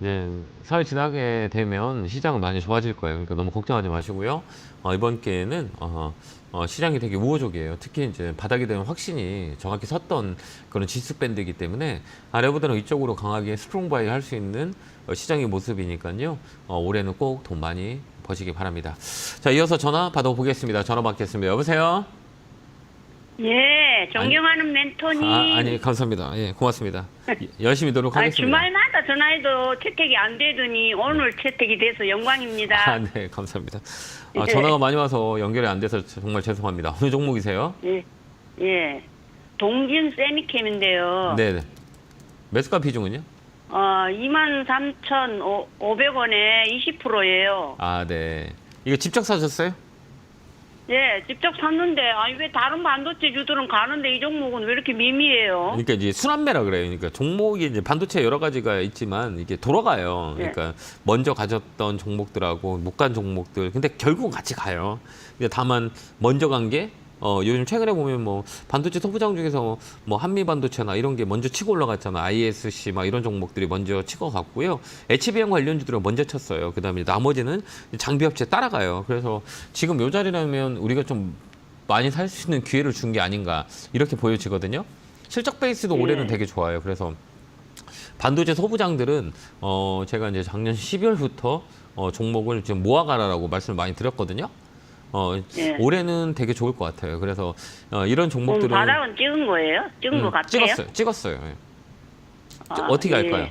이제 사회 지나게 되면 시장은 많이 좋아질 거예요. 그러니까 너무 걱정하지 마시고요. 이번 기회는 시장이 되게 우호적이에요. 특히 이제 바닥이 되는 확신이 정확히 섰던 그런 지수 밴드이기 때문에 아래보다는 위쪽으로 강하게 스트롱 바이 할 수 있는 시장의 모습이니까요. 올해는 꼭 돈 많이 버시기 바랍니다. 자, 이어서 전화 받아보겠습니다. 전화 받겠습니다. 여보세요? 예, 존경하는 멘토님. 아니, 감사합니다. 예, 고맙습니다. 열심히 노력하겠습니다. 주말마다 전화해도 채택이 안 되더니 오늘 채택이 돼서 영광입니다. 네, 감사합니다. 전화가 많이 와서 연결이 안 돼서 정말 죄송합니다. 어느 종목이세요? 예. 동진 세미캠인데요. 네. 매수가 비중은요? 23,500원에 20%예요. 아, 네. 이거 직접 사셨어요? 예, 직접 샀는데 왜 다른 반도체 주들은 가는데 이 종목은 왜 이렇게 미미해요? 그러니까 이제 순환매라 그래요. 그러니까 종목이 이제 반도체 여러 가지가 있지만 이게 돌아가요. 그러니까 먼저 가졌던 종목들하고 못 간 종목들. 근데 결국은 같이 가요. 근데 다만 먼저 간 게 요즘 최근에 보면 뭐 반도체 소부장 중에서 뭐 한미 반도체나 이런 게 먼저 치고 올라갔잖아. ISC 막 이런 종목들이 먼저 치고 갔고요. HBM 관련주들은 먼저 쳤어요. 그다음에 나머지는 장비업체 따라가요. 그래서 지금 요 자리라면 우리가 좀 많이 살 수 있는 기회를 준 게 아닌가 이렇게 보여지거든요. 실적 베이스도 올해는 되게 좋아요. 그래서 반도체 소부장들은 제가 이제 작년 12월부터 종목을 지금 모아가라라고 말씀을 많이 드렸거든요. 올해는 되게 좋을 것 같아요. 그래서 이런 종목들은 바닥은 찍은 거예요? 찍은 것 같아요? 찍었어요. 예. 어떻게 할까요?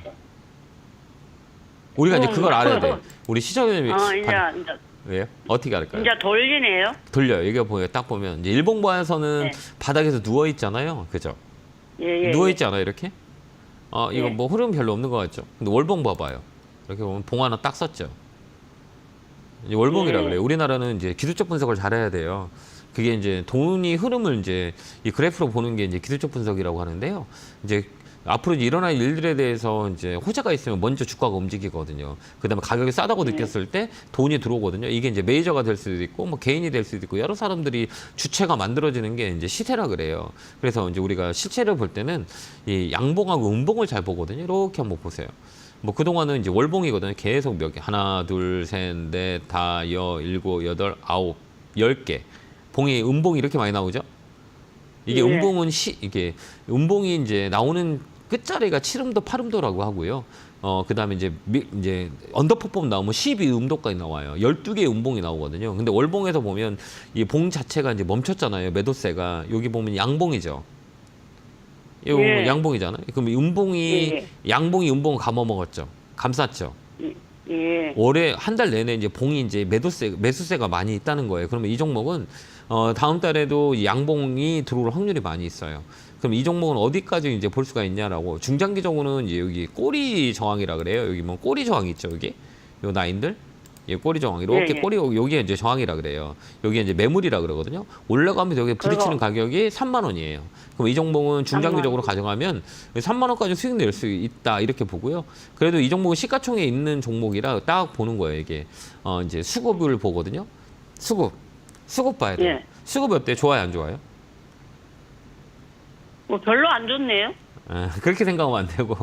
우리가 이제 그걸 알아야 돼. 우리 시청자님이 이제 왜요? 어떻게 알까요? 이제 돌리네요. 돌려요. 이게 보여 딱 보면 이제 일봉바에서는 네. 바닥에서 누워 있잖아요. 그죠? 예, 예. 누워 있지 않아요, 이렇게? 이거 네. 뭐 흐름 별로 없는 것 같죠? 근데 월봉 봐봐요. 이렇게 보면 봉 하나 딱 썼죠. 이제 월봉이라 네. 그래요. 우리나라는 이제 기술적 분석을 잘해야 돼요. 그게 이제 돈이 흐름을 이제 이 그래프로 보는 게 이제 기술적 분석이라고 하는데요. 이제 앞으로 이제 일어날 일들에 대해서 이제 호재가 있으면 먼저 주가가 움직이거든요. 그다음에 가격이 싸다고 느꼈을 때 돈이 들어오거든요. 이게 이제 메이저가 될 수도 있고 뭐 개인이 될 수도 있고 여러 사람들이 주체가 만들어지는 게 이제 시세라 그래요. 그래서 이제 우리가 실체를 볼 때는 이 양봉하고 음봉을 잘 보거든요. 이렇게 한번 보세요. 뭐 그동안은 이제 월봉이거든요. 계속 몇 개. 하나, 둘, 셋, 넷, 다, 일곱, 여덟, 아홉, 10개. 봉이, 음봉이 이렇게 많이 나오죠? 이게 네. 음봉은 이게 음봉이 이제 나오는 끝자리가 7음도, 8음도라고 하고요. 그다음에 이제 언더퍼폼 나오면 12음도까지 나와요. 12개의 음봉이 나오거든요. 근데 월봉에서 보면 이 봉 자체가 이제 멈췄잖아요. 매도세가. 여기 보면 양봉이죠. 이거 보면 예. 양봉이잖아요. 그럼 음봉이 예. 양봉이 음봉을 감아먹었죠. 감쌌죠. 예. 올해 한 달 내내 이제 봉이 이제 매수세가 많이 있다는 거예요. 그러면 이 종목은 다음 달에도 이 양봉이 들어올 확률이 많이 있어요. 그럼 이 종목은 어디까지 이제 볼 수가 있냐라고 중장기적으로는 이제 여기 꼬리 저항이라 그래요. 여기 뭐 꼬리 저항 있죠, 여기 요 라인들. 예, 꼬리 저항 이렇게 예, 예. 꼬리 여기에 이제 저항이라 그래요. 여기 이제 매물이라 그러거든요. 올라가면 여기 부딪히는 가격이 3만 원이에요. 그럼 이 종목은 중장기적으로 3만 원. 가져가면 3만 원까지 수익 낼 수 있다 이렇게 보고요. 그래도 이 종목은 시가총액 있는 종목이라 딱 보는 거예요. 이게 이제 수급을 보거든요. 수급 봐야 돼요. 예. 수급이 어때? 좋아요, 안 좋아요? 뭐 별로 안 좋네요. 그렇게 생각하면 안 되고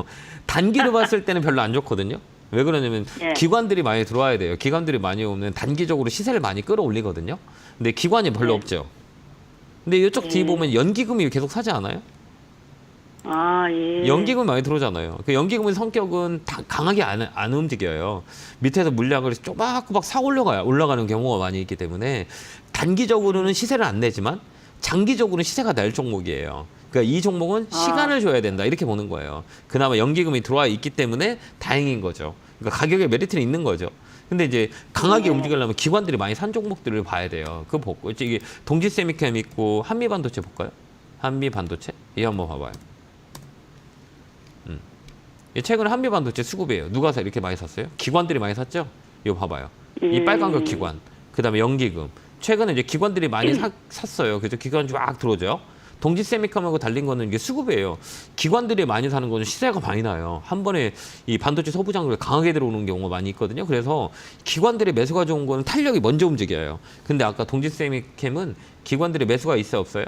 단기로 봤을 때는 별로 안 좋거든요. 왜 그러냐면 예. 기관들이 많이 들어와야 돼요. 기관들이 많이 오면 단기적으로 시세를 많이 끌어올리거든요. 근데 기관이 별로 예. 없죠. 근데 이쪽 뒤에 보면 연기금이 계속 사지 않아요? 아, 예. 연기금 많이 들어오잖아요. 그 연기금의 성격은 다 강하게 안 움직여요. 밑에서 물량을 쪼박쪼박 사 올라가는 경우가 많이 있기 때문에 단기적으로는 시세를 안 내지만 장기적으로는 시세가 날 종목이에요. 그러니까 이 종목은 시간을 줘야 된다 이렇게 보는 거예요. 그나마 연기금이 들어와 있기 때문에 다행인 거죠. 그러니까 가격에 메리트는 있는 거죠. 근데 이제 강하게 움직이려면 기관들이 많이 산 종목들을 봐야 돼요. 그거 보고 이게 동지세미캠 있고 한미반도체 볼까요? 한미반도체 이 한번 봐봐요. 최근에 한미반도체 수급이에요. 누가 이렇게 많이 샀어요? 기관들이 많이 샀죠? 이거 봐봐요. 이 빨간 거 기관. 그다음에 연기금. 최근에 이제 기관들이 많이 샀어요. 그래서 기관 쫙 들어오죠. 동지세미컴하고 달린 거는 이게 수급이에요. 기관들이 많이 사는 거는 시세가 많이 나요. 한 번에 이 반도체 소부장을 강하게 들어오는 경우가 많이 있거든요. 그래서 기관들이 매수가 좋은 거는 탄력이 먼저 움직여요. 근데 아까 동지세미캠은 기관들이 매수가 있어요, 없어요?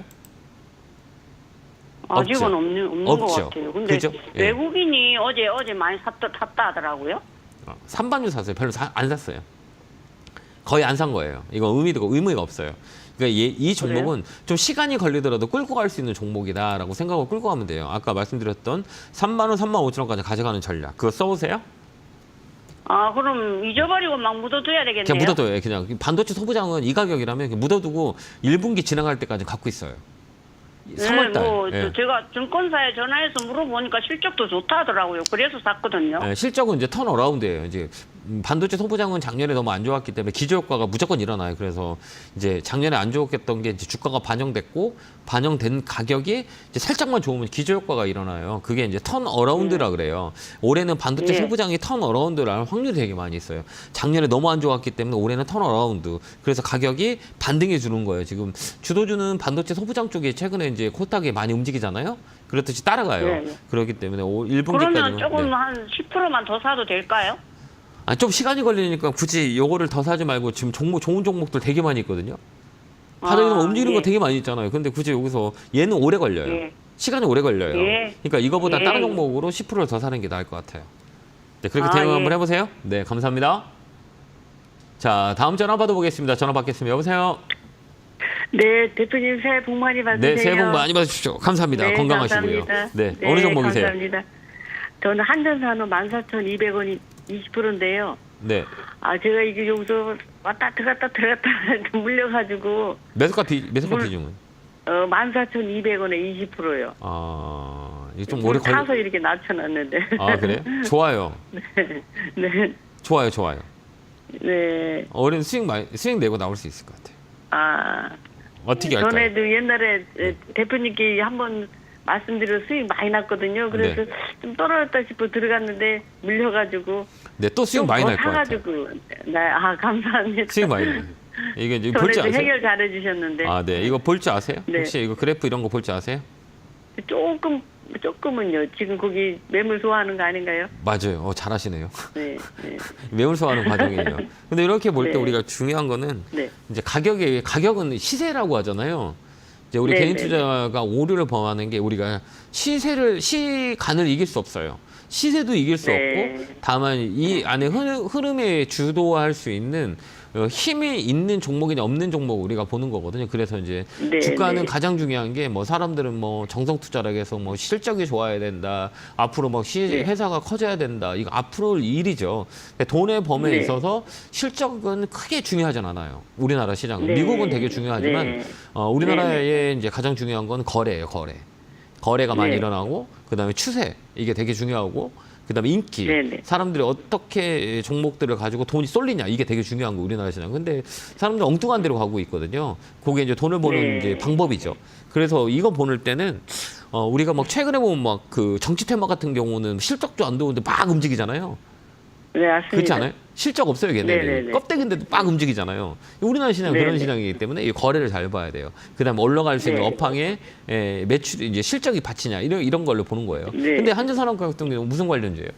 아직은 없죠. 없는 것 없죠. 같아요. 근데 그죠? 예. 외국인이 어제 많이 샀다 하더라고요. 산반주 샀어요. 별로 안 샀어요. 거의 안 산 거예요. 이거 의미가 없어요. 그러니까 이 종목은 좀 시간이 걸리더라도 끌고 갈 수 있는 종목이다라고 생각하고 끌고 가면 돼요. 아까 말씀드렸던 3만 원, 3만 5천 원까지 가져가는 전략. 그거 써보세요. 아, 그럼 잊어버리고 막 묻어둬야 되겠네요. 그냥 묻어둬요. 그냥 반도체 소부장은 이 가격이라면 그냥 묻어두고 1분기 지나갈 때까지 갖고 있어요. 3월달. 뭐 예. 제가 증권사에 전화해서 물어보니까 실적도 좋다 하더라고요. 그래서 샀거든요. 예, 실적은 이제 턴어라운드예요. 이제 반도체 소부장은 작년에 너무 안 좋았기 때문에 기저효과가 무조건 일어나요. 그래서 이제 작년에 안 좋았던 게 이제 주가가 반영됐고 반영된 가격이 이제 살짝만 좋으면 기저효과가 일어나요. 그게 이제 턴어라운드라 그래요. 올해는 반도체 예. 소부장이 턴어라운드라는 확률이 되게 많이 있어요. 작년에 너무 안 좋았기 때문에 올해는 턴어라운드. 그래서 가격이 반등해 주는 거예요. 지금 주도주는 반도체 소부장 쪽이 최근에 이제 코스닥이 많이 움직이잖아요. 그렇듯이 따라가요. 예, 예. 그렇기 때문에 그러면 1분기까지는 조금 한 10%만 더 사도 될까요? 좀 시간이 걸리니까 굳이 요거를 더 사지 말고 지금 좋은 종목들 되게 많이 있거든요. 바닥에 움직이는 거 예. 되게 많이 있잖아요. 근데 굳이 여기서 얘는 오래 걸려요. 예. 시간이 오래 걸려요. 예. 그러니까 이거보다 예. 다른 종목으로 10%를 더 사는 게 나을 것 같아요. 네, 그렇게 아, 대응 예. 한번 해보세요. 네, 감사합니다. 자, 다음 전화 받아보겠습니다. 전화 받겠습니다. 여보세요? 네, 대표님 새해 복 많이 받으세요. 네, 새해 복 많이 받으십시오. 감사합니다. 네, 건강하시고요. 감사합니다. 네, 어느 종목이세요? 감사합니다. 저는 한전산업 14,200원이 20%인데요. 네. 아, 제가 이게 여기서 왔다 들어갔다 물려가지고 매수가 비중은? 14,200원에 20%요. 이게 좀 오래 걸려. 타서 이렇게 낮춰놨는데. 아, 그래요? 좋아요. 네. 좋아요, 좋아요. 네. 올해는 수익 내고 나올 수 있을 것 같아요. 아. 어떻게 할까요? 전에도 옛날에 대표님께 한번 말씀드려 수익 많이 났거든요. 그래서 네. 좀 떨어졌다 싶어 들어갔는데 물려가지고 네, 또 수익 많이 날 것 같아요. 사가지고 네, 아 감사합니다. 수익 많이 나요. 이게 이제 볼 줄 전에도 아세요? 해결 잘해주셨는데 아, 네. 이거 볼 줄 아세요? 네. 혹시 이거 그래프 이런 거 볼 줄 아세요? 조금은요. 지금 거기 매물 소화하는 거 아닌가요? 맞아요. 잘하시네요. 네, 네, 매물 소화하는 과정이에요. 근데 이렇게 볼 때 네. 우리가 중요한 거는 네, 이제 가격은 시세라고 하잖아요. 이제 우리 네, 개인 네, 투자가 오류를 범하는 게 우리가 시간을 이길 수 없어요. 시세도 이길 수 네. 없고 다만 이 안에 흐름에 주도할 수 있는 힘이 있는 종목이냐 없는 종목 우리가 보는 거거든요. 그래서 이제 네, 주가는 네. 가장 중요한 게 뭐 사람들은 뭐 정성 투자라고 해서 뭐 실적이 좋아야 된다. 앞으로 뭐 네. 회사가 커져야 된다. 이거 앞으로 일이죠. 돈의 범위에 네. 있어서 실적은 크게 중요하진 않아요. 우리나라 시장은. 네. 미국은 되게 중요하지만 네. 우리나라에 이제 가장 중요한 건 거래예요. 거래가 많이 네. 일어나고 그다음에 추세 이게 되게 중요하고 그다음에 인기 네네. 사람들이 어떻게 종목들을 가지고 돈이 쏠리냐 이게 되게 중요한 거 우리나라 시장. 근데 사람들 엉뚱한 데로 가고 있거든요. 그게 이제 돈을 버는 네. 이제 방법이죠. 그래서 이거 보는 때는 우리가 막 최근에 보면 막 그 정치 테마 같은 경우는 실적도 안 좋은데 막 움직이잖아요. 네, 맞습니다. 그렇지 않아요? 실적 없어요, 걔네들. 네네네. 껍데기인데도 막 움직이잖아요. 우리나라 시장은 그런 네네. 시장이기 때문에 이 거래를 잘 봐야 돼요. 그다음에 올라갈 수 있는 네. 업황에 매출 이제 실적이 받치냐 이런 걸로 보는 거예요. 네. 근데 한전산업과 같은 경우는 무슨 관련주예요?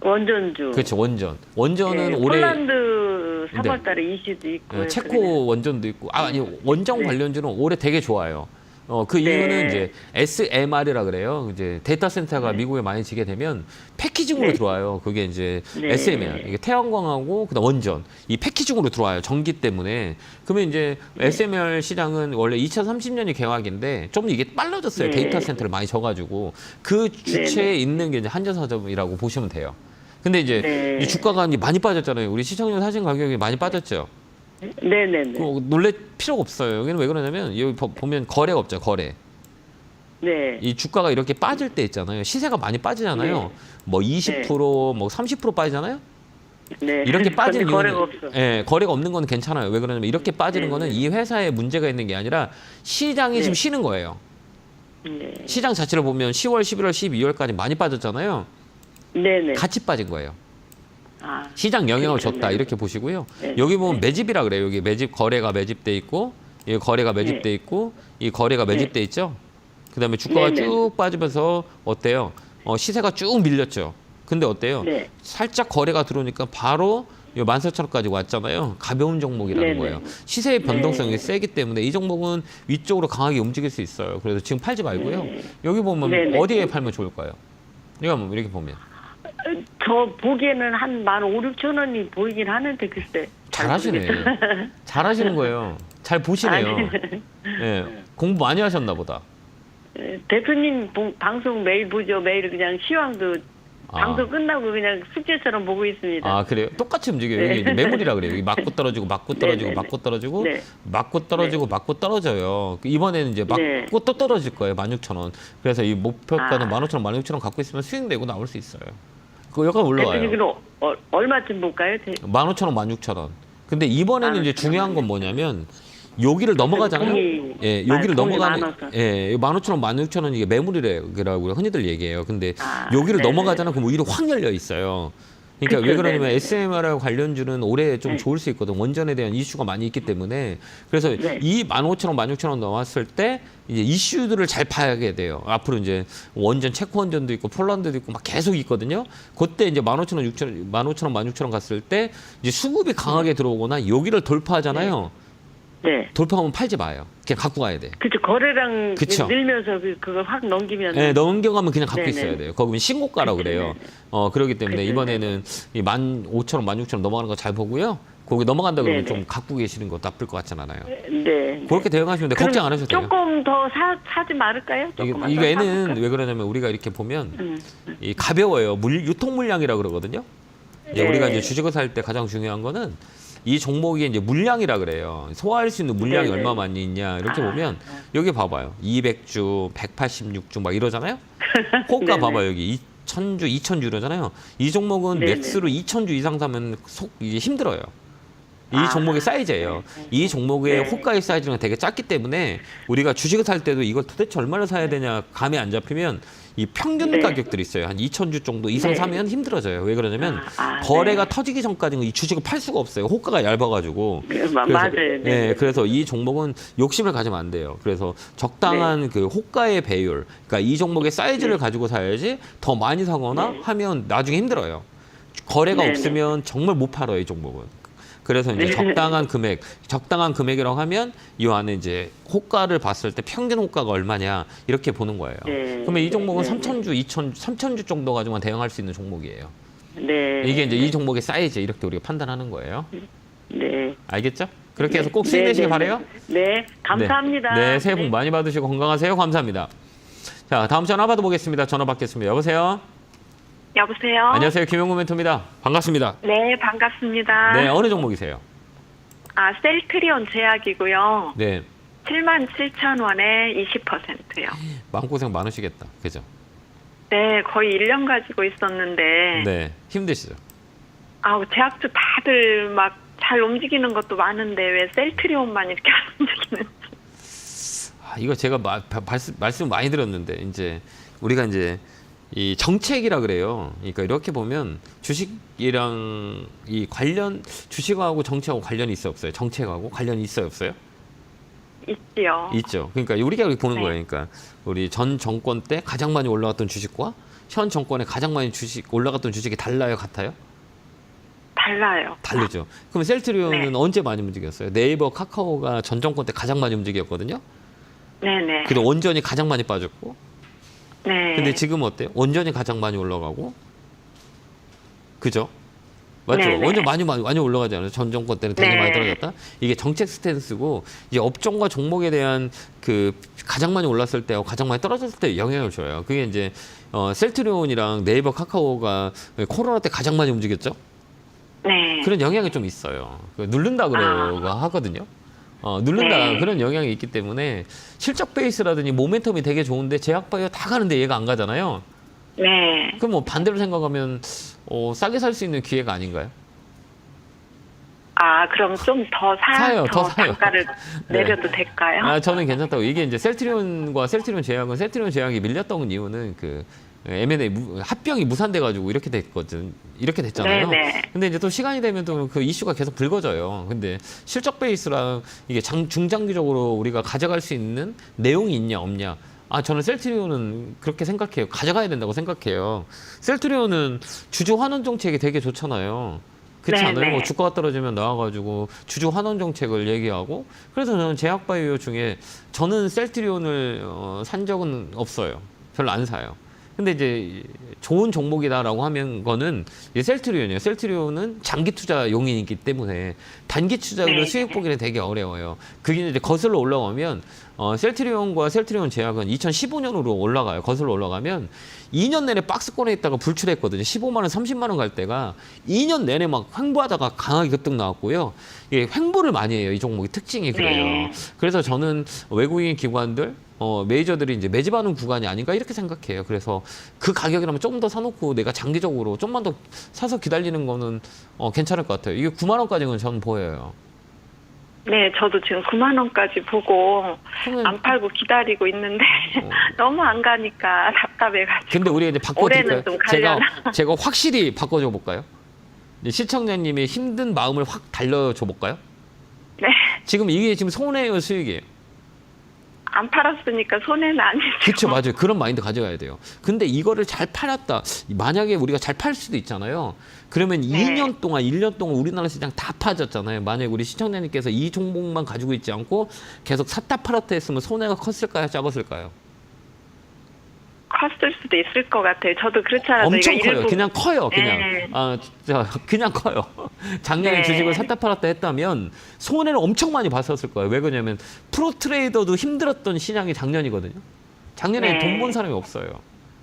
원전주. 그렇죠, 원전은 네, 올해 폴란드 3월달에 이슈도 있고. 해서 체코 원전도 있고 아니 원전 네. 관련주는 올해 되게 좋아요. 그 네. 이유는 이제 SMR이라 그래요. 이제 데이터 센터가 네. 미국에 많이 지게 되면 패키징으로 네. 들어와요. 그게 이제 네. SMR, 이게 태양광하고 그다음 원전 이 패키징으로 들어와요. 전기 때문에. 그러면 이제 네. SMR 시장은 원래 2030년이 개화기인데 좀 이게 빨라졌어요. 네. 데이터 센터를 많이 져가지고 그 주체에 있는 게 이제 한전산업이라고 보시면 돼요. 근데 이제 네. 이 주가가 많이 빠졌잖아요. 우리 시청률 사진 가격이 많이 빠졌죠. 네네네. 놀랄 필요가 없어요. 여기는 왜 그러냐면 여기 보면 거래가 없죠. 거래. 네. 이 주가가 이렇게 빠질 때 있잖아요. 시세가 많이 빠지잖아요. 네. 뭐 20%, 뭐 30% 빠지잖아요. 네. 이렇게 빠진 근데 거래가 이유는 없어. 예, 거래가 없는 건 괜찮아요. 왜 그러냐면 이렇게 빠지는 네. 거는 이 회사에 문제가 있는 게 아니라 시장이 네. 지금 쉬는 거예요. 네. 시장 자체를 보면 10월, 11월, 12월까지 많이 빠졌잖아요. 네네. 같이 빠진 거예요. 아, 시장 영향을 그렇겠네요. 줬다 이렇게 보시고요. 네. 여기 보면 네. 매집이라 그래요. 여기 매집 거래가 매집돼 있고 이 거래가 매집돼 있고 이 거래가 매집돼 있죠. 그다음에 주가가 네, 네. 쭉 빠지면서 어때요? 시세가 쭉 밀렸죠. 근데 어때요? 네. 살짝 거래가 들어오니까 바로 14,000원까지 왔잖아요. 가벼운 종목이라는 네, 네. 거예요. 시세의 변동성이 네. 세기 때문에 이 종목은 위쪽으로 강하게 움직일 수 있어요. 그래서 지금 팔지 말고요. 네. 여기 보면 네, 네. 어디에 팔면 좋을까요? 이거 한번 이렇게 보면 저 보기에는 한 15,000원이 보이긴 하는데 글쎄. 잘하시네. 잘하시는 거예요. 잘 보시네요. 아니, 예, 공부 많이 하셨나 보다. 대표님 방송 매일 보죠. 매일 그냥 시황도 아. 방송 끝나고 그냥 숙제처럼 보고 있습니다. 아, 그래요? 똑같이 움직여요. 네. 여기 이제 매물이라 그래요. 여기 맞고 떨어지고 맞고 떨어지고 네, 네, 맞고 떨어지고 네. 맞고 떨어지고 맞고 떨어져요. 이번에는 이제 맞고 네. 또 떨어질 거예요. 16,000원. 그래서 이 목표가는 아. 15,000원, 16,000원 갖고 있으면 수익 내고 나올 수 있어요. 그거 약간 올라와요. 대표님 그럼 얼마쯤 볼까요? 15,000원, 16,000원. 근데 이번에는 이제 15,000원. 중요한 건 뭐냐면 여기를 넘어가잖아요. 공이- 예, 여기를 공이 넘어가는 15,000원. 예, 15,000원, 16,000원 이게 매물이라고 흔히들 얘기해요. 근데 아, 여기를 네네. 넘어가잖아요. 그럼 위로 확 열려 있어요. 그러니까 그쵸, 왜 그러냐면 네네. SMR 관련주는 올해 좀 네. 좋을 수 있거든. 원전에 대한 이슈가 많이 있기 때문에. 그래서 네. 이 15,000원, 16,000원 나왔을 때 이제 이슈들을 잘 봐야 돼요. 앞으로 이제 원전, 체코 원전도 있고 폴란드도 있고 막 계속 있거든요. 그때 이제 15,000원, 16,000원 갔을 때 이제 수급이 강하게 들어오거나 여기를 돌파하잖아요. 네. 돌파하면 팔지 마요. 그냥 갖고 가야 돼. 그쵸. 거래량 그쵸. 늘면서 그걸 확 넘기면. 네, 넘겨가면 그냥 갖고 네네. 있어야 돼요. 거기는 신고가라고 그래요. 그러기 때문에 그쵸, 이번에는 이 15,000원, 16,000원 넘어가는 거 잘 보고요. 거기 넘어간다 그러면 네네. 좀 갖고 계시는 거 나쁠 것 같진 않아요. 네. 그렇게 대응하시면 돼. 걱정 안 하셔도 돼요. 조금 더 사지 말을까요? 조금만 이거 더 얘는 사볼까? 왜 그러냐면 우리가 이렇게 보면 음. 이 가벼워요. 유통 물량이라 그러거든요. 이제 네. 우리가 이제 주식을 살 때 가장 중요한 거는 이 종목이 이제 물량이라 그래요. 소화할 수 있는 물량이 네네. 얼마 많이 있냐 이렇게 보면 여기 봐봐요. 200주, 186주 막 이러잖아요. 호가 네네. 봐봐요. 여기 1000주, 2000주 이러잖아요. 이 종목은 네네. 맥스로 2000주 이상 사면 이게 힘들어요. 이 아, 종목의 사이즈예요. 이 종목의 네. 호가의 사이즈가 되게 작기 때문에 우리가 주식을 살 때도 이걸 도대체 얼마나 사야 되냐 감이 안 잡히면 이 평균 네. 가격들이 있어요. 한 2000주 정도 이상 네. 사면 힘들어져요. 왜 그러냐면 아, 거래가 네. 터지기 전까지는 이 주식을 팔 수가 없어요. 호가가 얇아가지고. 맞아요. 네, 네. 그래서 이 종목은 욕심을 가지면 안 돼요. 그래서 적당한 그 호가의 배율, 그러니까 이 종목의 사이즈를 가지고 사야지 더 많이 사거나 하면 나중에 힘들어요. 거래가 네네. 없으면 정말 못 팔아요, 이 종목은. 그래서 이제 네. 적당한 금액이라고 하면 이 안에 이제 호가를 봤을 때 평균 호가가 얼마냐 이렇게 보는 거예요. 네. 그러면 이 종목은 네. 3,000주, 3,000주 정도 가지고만 대응할 수 있는 종목이에요. 네. 이게 이제 이 종목의 사이즈 이렇게 우리가 판단하는 거예요. 네. 알겠죠? 그렇게 해서 꼭 수익 내시길 바래요. 네, 감사합니다. 네, 새해 복 많이 받으시고 건강하세요. 감사합니다. 자, 다음 전화 받아보겠습니다. 전화 받겠습니다. 여보세요? 여보세요? 안녕하세요. 김용구 멘토입니다. 반갑습니다. 네, 반갑습니다. 네, 어느 종목이세요? 아, 셀트리온 제약이고요. 네, 77,000원에 20%요. 마음고생 많으시겠다. 그죠? 네, 거의 1년 가지고 있었는데, 네, 힘드시죠? 아우, 제약주 다들 막 잘 움직이는 것도 많은데, 왜 셀트리온만 이렇게 안 움직이는지. 아, 이거 제가 말씀 많이 들었는데, 이제, 우리가 이제, 이 정책이라 그래요. 그러니까 이렇게 보면 주식이랑 이 주식하고 정책하고 관련이 있어요, 없어요? 정책하고 관련이 있어요, 없어요? 있지요. 있죠. 그러니까 우리가 이렇게 보는 네. 거예요. 그러니까 우리 전 정권 때 가장 많이 올라갔던 주식과 현 정권에 가장 많이 올라갔던 주식이 달라요, 같아요? 달라요. 다르죠. 그럼 셀트리온은 네. 언제 많이 움직였어요? 네이버, 카카오가 전 정권 때 가장 많이 움직였거든요. 네네. 그리고 원전이 가장 많이 빠졌고. 네. 근데 지금 어때요? 원전이 가장 많이 올라가고. 그죠? 맞죠? 네네. 원전 많이 올라가지 않아요? 전 정권 때는 되게 네. 많이 떨어졌다. 이게 정책 스탠스고 이제 업종과 종목에 대한 그 가장 많이 올랐을 때하고 가장 많이 떨어졌을 때 영향을 줘요. 그게 이제 셀트리온이랑 네이버, 카카오가 코로나 때 가장 많이 움직였죠. 네. 그런 영향이 좀 있어요. 누른다 그래가 하거든요. 누른다 네. 그런 영향이 있기 때문에 실적 베이스라든지 모멘텀이 되게 좋은데 제약바이오 다 가는데 얘가 안 가잖아요. 네. 그럼 뭐 반대로 생각하면 싸게 살 수 있는 기회가 아닌가요? 아, 그럼 좀 더 사요, 더 더 사요. 단가를 네. 내려도 될까요? 아, 저는 괜찮다고. 이게 이제 셀트리온 제약이 밀렸던 이유는 그 M&A 합병이 무산돼가지고 이렇게 됐거든. 이렇게 됐잖아요. 네네. 근데 이제 또 시간이 되면 또 그 이슈가 계속 불거져요. 근데 실적 베이스랑 이게 중장기적으로 우리가 가져갈 수 있는 내용이 있냐 없냐. 아, 저는 셀트리온은 그렇게 생각해요. 가져가야 된다고 생각해요. 셀트리온은 주주 환원 정책이 되게 좋잖아요. 그렇지 네네. 않아요? 뭐 주가가 떨어지면 나와가지고 주주 환원 정책을 얘기하고 그래서 저는 제약바이오 중에 저는 셀트리온을 산 적은 없어요. 별로 안 사요. 근데 이제 좋은 종목이다라고 하면 거는 이제 셀트리온이에요. 셀트리온은 장기 투자 용인이기 때문에 단기 투자로 네. 수익 보기는 되게 어려워요. 그게 이제 거슬러 올라가면 셀트리온과 셀트리온 제약은 2015년으로 올라가요. 거슬러 올라가면 2년 내내 박스권에 있다가 불출했거든요. 15만 원, 30만 원 갈 때가 2년 내내 막 횡보하다가 강하게 급등 나왔고요. 이게 횡보를 많이 해요. 이 종목의 특징이 그래요. 네. 그래서 저는 외국인 기관들 메이저들이 이제 매집하는 구간이 아닌가 이렇게 생각해요. 그래서 그 가격이라면 조금 더 사놓고 내가 장기적으로 좀만 더 사서 기다리는 거는 괜찮을 것 같아요. 이게 9만 원까지는 전 보여요. 네, 저도 지금 9만 원까지 보고 그러면- 안 팔고 기다리고 있는데 너무 안 가니까 답답해가지고. 근데 우리가 이제 올해는 바꿔드릴까요? 좀 가려나? 제가 확실히 바꿔줘 볼까요? 이제 시청자님의 힘든 마음을 확 달려줘 볼까요? 네, 지금 이게 지금 손해요, 수익이에요? 안 팔았으니까 손해는 아니죠. 그렇죠, 맞아요. 그런 마인드 가져가야 돼요. 근데 이거를 잘 팔았다. 만약에 우리가 잘 팔 수도 있잖아요. 그러면 네. 2년 동안, 1년 동안 우리나라 시장 다 파졌잖아요. 만약에 우리 시청자님께서 이 종목만 가지고 있지 않고 계속 샀다 팔았다 했으면 손해가 컸을까요, 작았을까요? 컸을 수도 있을 것 같아요. 저도 그렇지 않아도 엄청 이거 커요. 일부- 그냥 커요. 그냥 네. 그냥 커요. 작년에 네. 주식을 샀다 팔았다 했다면 손해를 엄청 많이 봤었을 거예요. 왜 그러냐면 프로 트레이더도 힘들었던 시장이 작년이거든요. 작년에 네. 돈 번 사람이 없어요.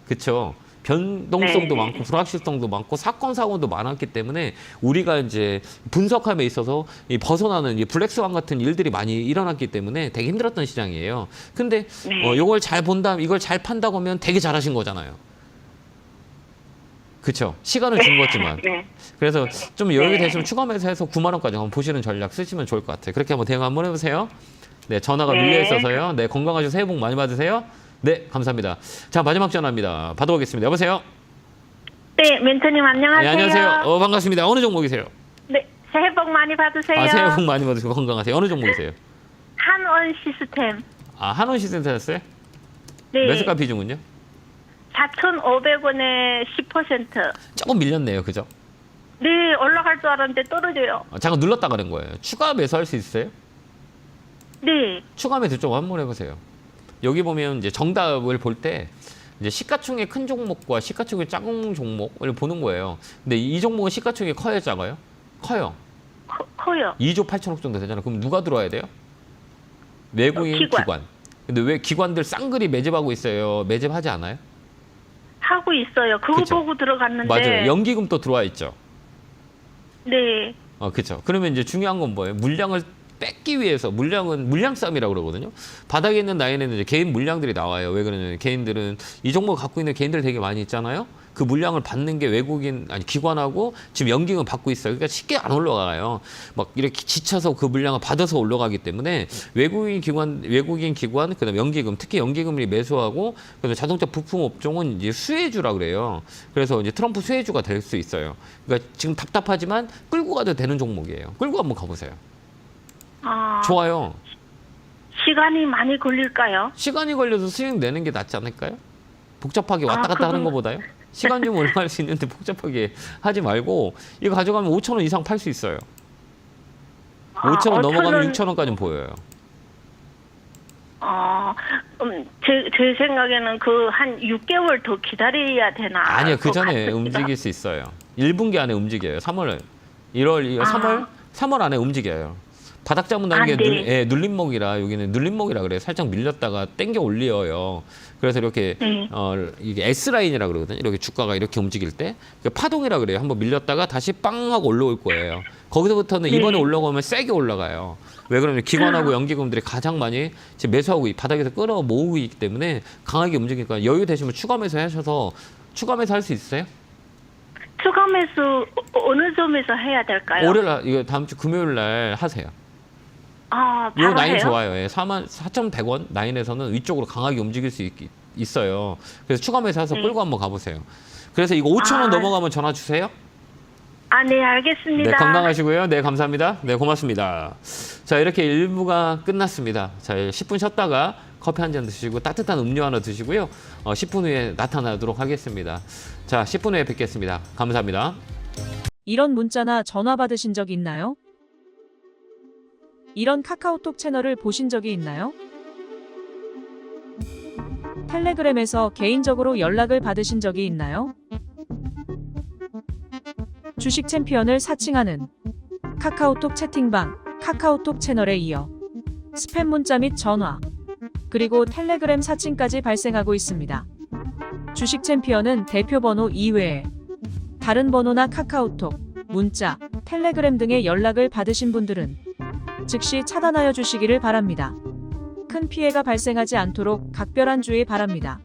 그렇죠. 변동성도 네. 많고 불확실성도 많고 사건 사고도 많았기 때문에 우리가 이제 분석함에 있어서 이 벗어나는 이 블랙스완 같은 일들이 많이 일어났기 때문에 되게 힘들었던 시장이에요. 근데 네. 이걸 잘 본다, 이걸 잘 판다고 하면 되게 잘하신 거잖아요. 그렇죠. 시간을 준 거지만. 네. 그래서 좀 여유가 네. 되시면 추가 매수해서 9만 원까지 한번 보시는 전략 쓰시면 좋을 것 같아요. 그렇게 한번 대응 한번 해보세요. 네, 전화가 네. 밀려 있어서요. 네, 건강하시고 새해 복 많이 받으세요. 네, 감사합니다. 자, 마지막 전화입니다. 받아보겠습니다. 여보세요? 네, 멘토님 안녕하세요. 네, 안녕하세요. 반갑습니다. 어느 종목이세요? 네, 새해 복 많이 받으세요. 새해 복 많이 받으시고 건강하세요. 어느 종목이세요? 한원 시스템. 한원 시스템이었어요? 네. 매수가 비중은요? 4,500원에 10%. 조금 밀렸네요. 그죠? 네, 올라갈 줄 알았는데 떨어져요. 잠깐 눌렀다 그런 거예요. 추가 매수할 수 있어요? 네. 추가 매수 좀 한번 해보세요. 여기 보면 이제 정답을 볼 때 이제 시가총액 큰 종목과 시가총액 작은 종목을 보는 거예요. 근데 이 종목은 시가총액 커요, 작아요? 커요. 커요. 2조 8천억 정도 되잖아요. 그럼 누가 들어와야 돼요? 외국인 기관. 기관. 근데 왜 기관들 쌍그리 매집하고 있어요? 매집하지 않아요? 하고 있어요. 그거 그쵸. 보고 들어갔는데. 맞아요. 연기금 또 들어와 있죠. 네. 그렇죠. 그러면 이제 중요한 건 뭐예요? 물량을 뺏기 위해서 물량은 물량 싸움이라고 그러거든요. 바닥에 있는 라인에는 이제 개인 물량들이 나와요. 왜 그러냐면 개인들은 이 종목을 갖고 있는 개인들 되게 많이 있잖아요. 그 물량을 받는 게 외국인 아니 기관하고 지금 연기금 받고 있어요. 그러니까 쉽게 안 올라가요. 막 이렇게 지쳐서 그 물량을 받아서 올라가기 때문에 외국인 기관 그다음 연기금 특히 연기금이 매수하고 그다음 자동차 부품 업종은 이제 수혜주라 그래요. 그래서 이제 트럼프 수혜주가 될 수 있어요. 그러니까 지금 답답하지만 끌고 가도 되는 종목이에요. 끌고 한번 가보세요. 아, 좋아요. 시간이 많이 걸릴까요? 시간이 걸려서 수익 내는 게 낫지 않을까요? 복잡하게 왔다 갔다 하는 것보다요. 시간 좀 올라갈 수 있는데 복잡하게 하지 말고 이거 가져가면 5천 원 이상 팔 수 있어요. 5천 원 넘어가면 6천 원까지는 보여요. 제 생각에는 그 한 6개월 더 기다려야 되나? 아니요, 그 전에 같습니다. 움직일 수 있어요. 1분기 안에 움직여요. 3월, 3월 안에 움직여요. 바닥 잡는다는 게 네. 눌림목이라 여기는 눌림목이라 그래요. 살짝 밀렸다가 땡겨 올려요. 그래서 이렇게 이게 S 라인이라 그러거든요. 이렇게 주가가 이렇게 움직일 때 파동이라 그래요. 한번 밀렸다가 다시 빵 하고 올라올 거예요. 거기서부터는 이번에 올라가면 세게 올라가요. 왜 그러면 기관하고 연기금들이 가장 많이 지금 매수하고 이 바닥에서 끌어 모으고 있기 때문에 강하게 움직이니까 여유 되시면 추가 매수하셔서 추가 매수 할 수 있어요? 추가 매수 어느 점에서 해야 될까요? 월요일 이거 다음 주 금요일 날 하세요. 아, 이 바로 라인 해요? 좋아요. 4,100원 라인에서는 위쪽으로 강하게 움직일 수 있어요. 그래서 추가 매수해서 끌고 한번 가보세요. 그래서 이거 5,000원 넘어가면 전화 주세요. 네, 알겠습니다. 네, 건강하시고요. 네, 감사합니다. 네, 고맙습니다. 자, 이렇게 1부가 끝났습니다. 자, 10분 쉬었다가 커피 한 잔 드시고 따뜻한 음료 하나 드시고요. 10분 후에 나타나도록 하겠습니다. 자, 10분 후에 뵙겠습니다. 감사합니다. 이런 문자나 전화 받으신 적 있나요? 이런 카카오톡 채널을 보신 적이 있나요? 텔레그램에서 개인적으로 연락을 받으신 적이 있나요? 주식 챔피언을 사칭하는 카카오톡 채팅방, 카카오톡 채널에 이어 스팸 문자 및 전화, 그리고 텔레그램 사칭까지 발생하고 있습니다. 주식 챔피언은 대표 번호 이외에 다른 번호나 카카오톡, 문자, 텔레그램 등의 연락을 받으신 분들은 즉시 차단하여 주시기를 바랍니다. 큰 피해가 발생하지 않도록 각별한 주의 바랍니다.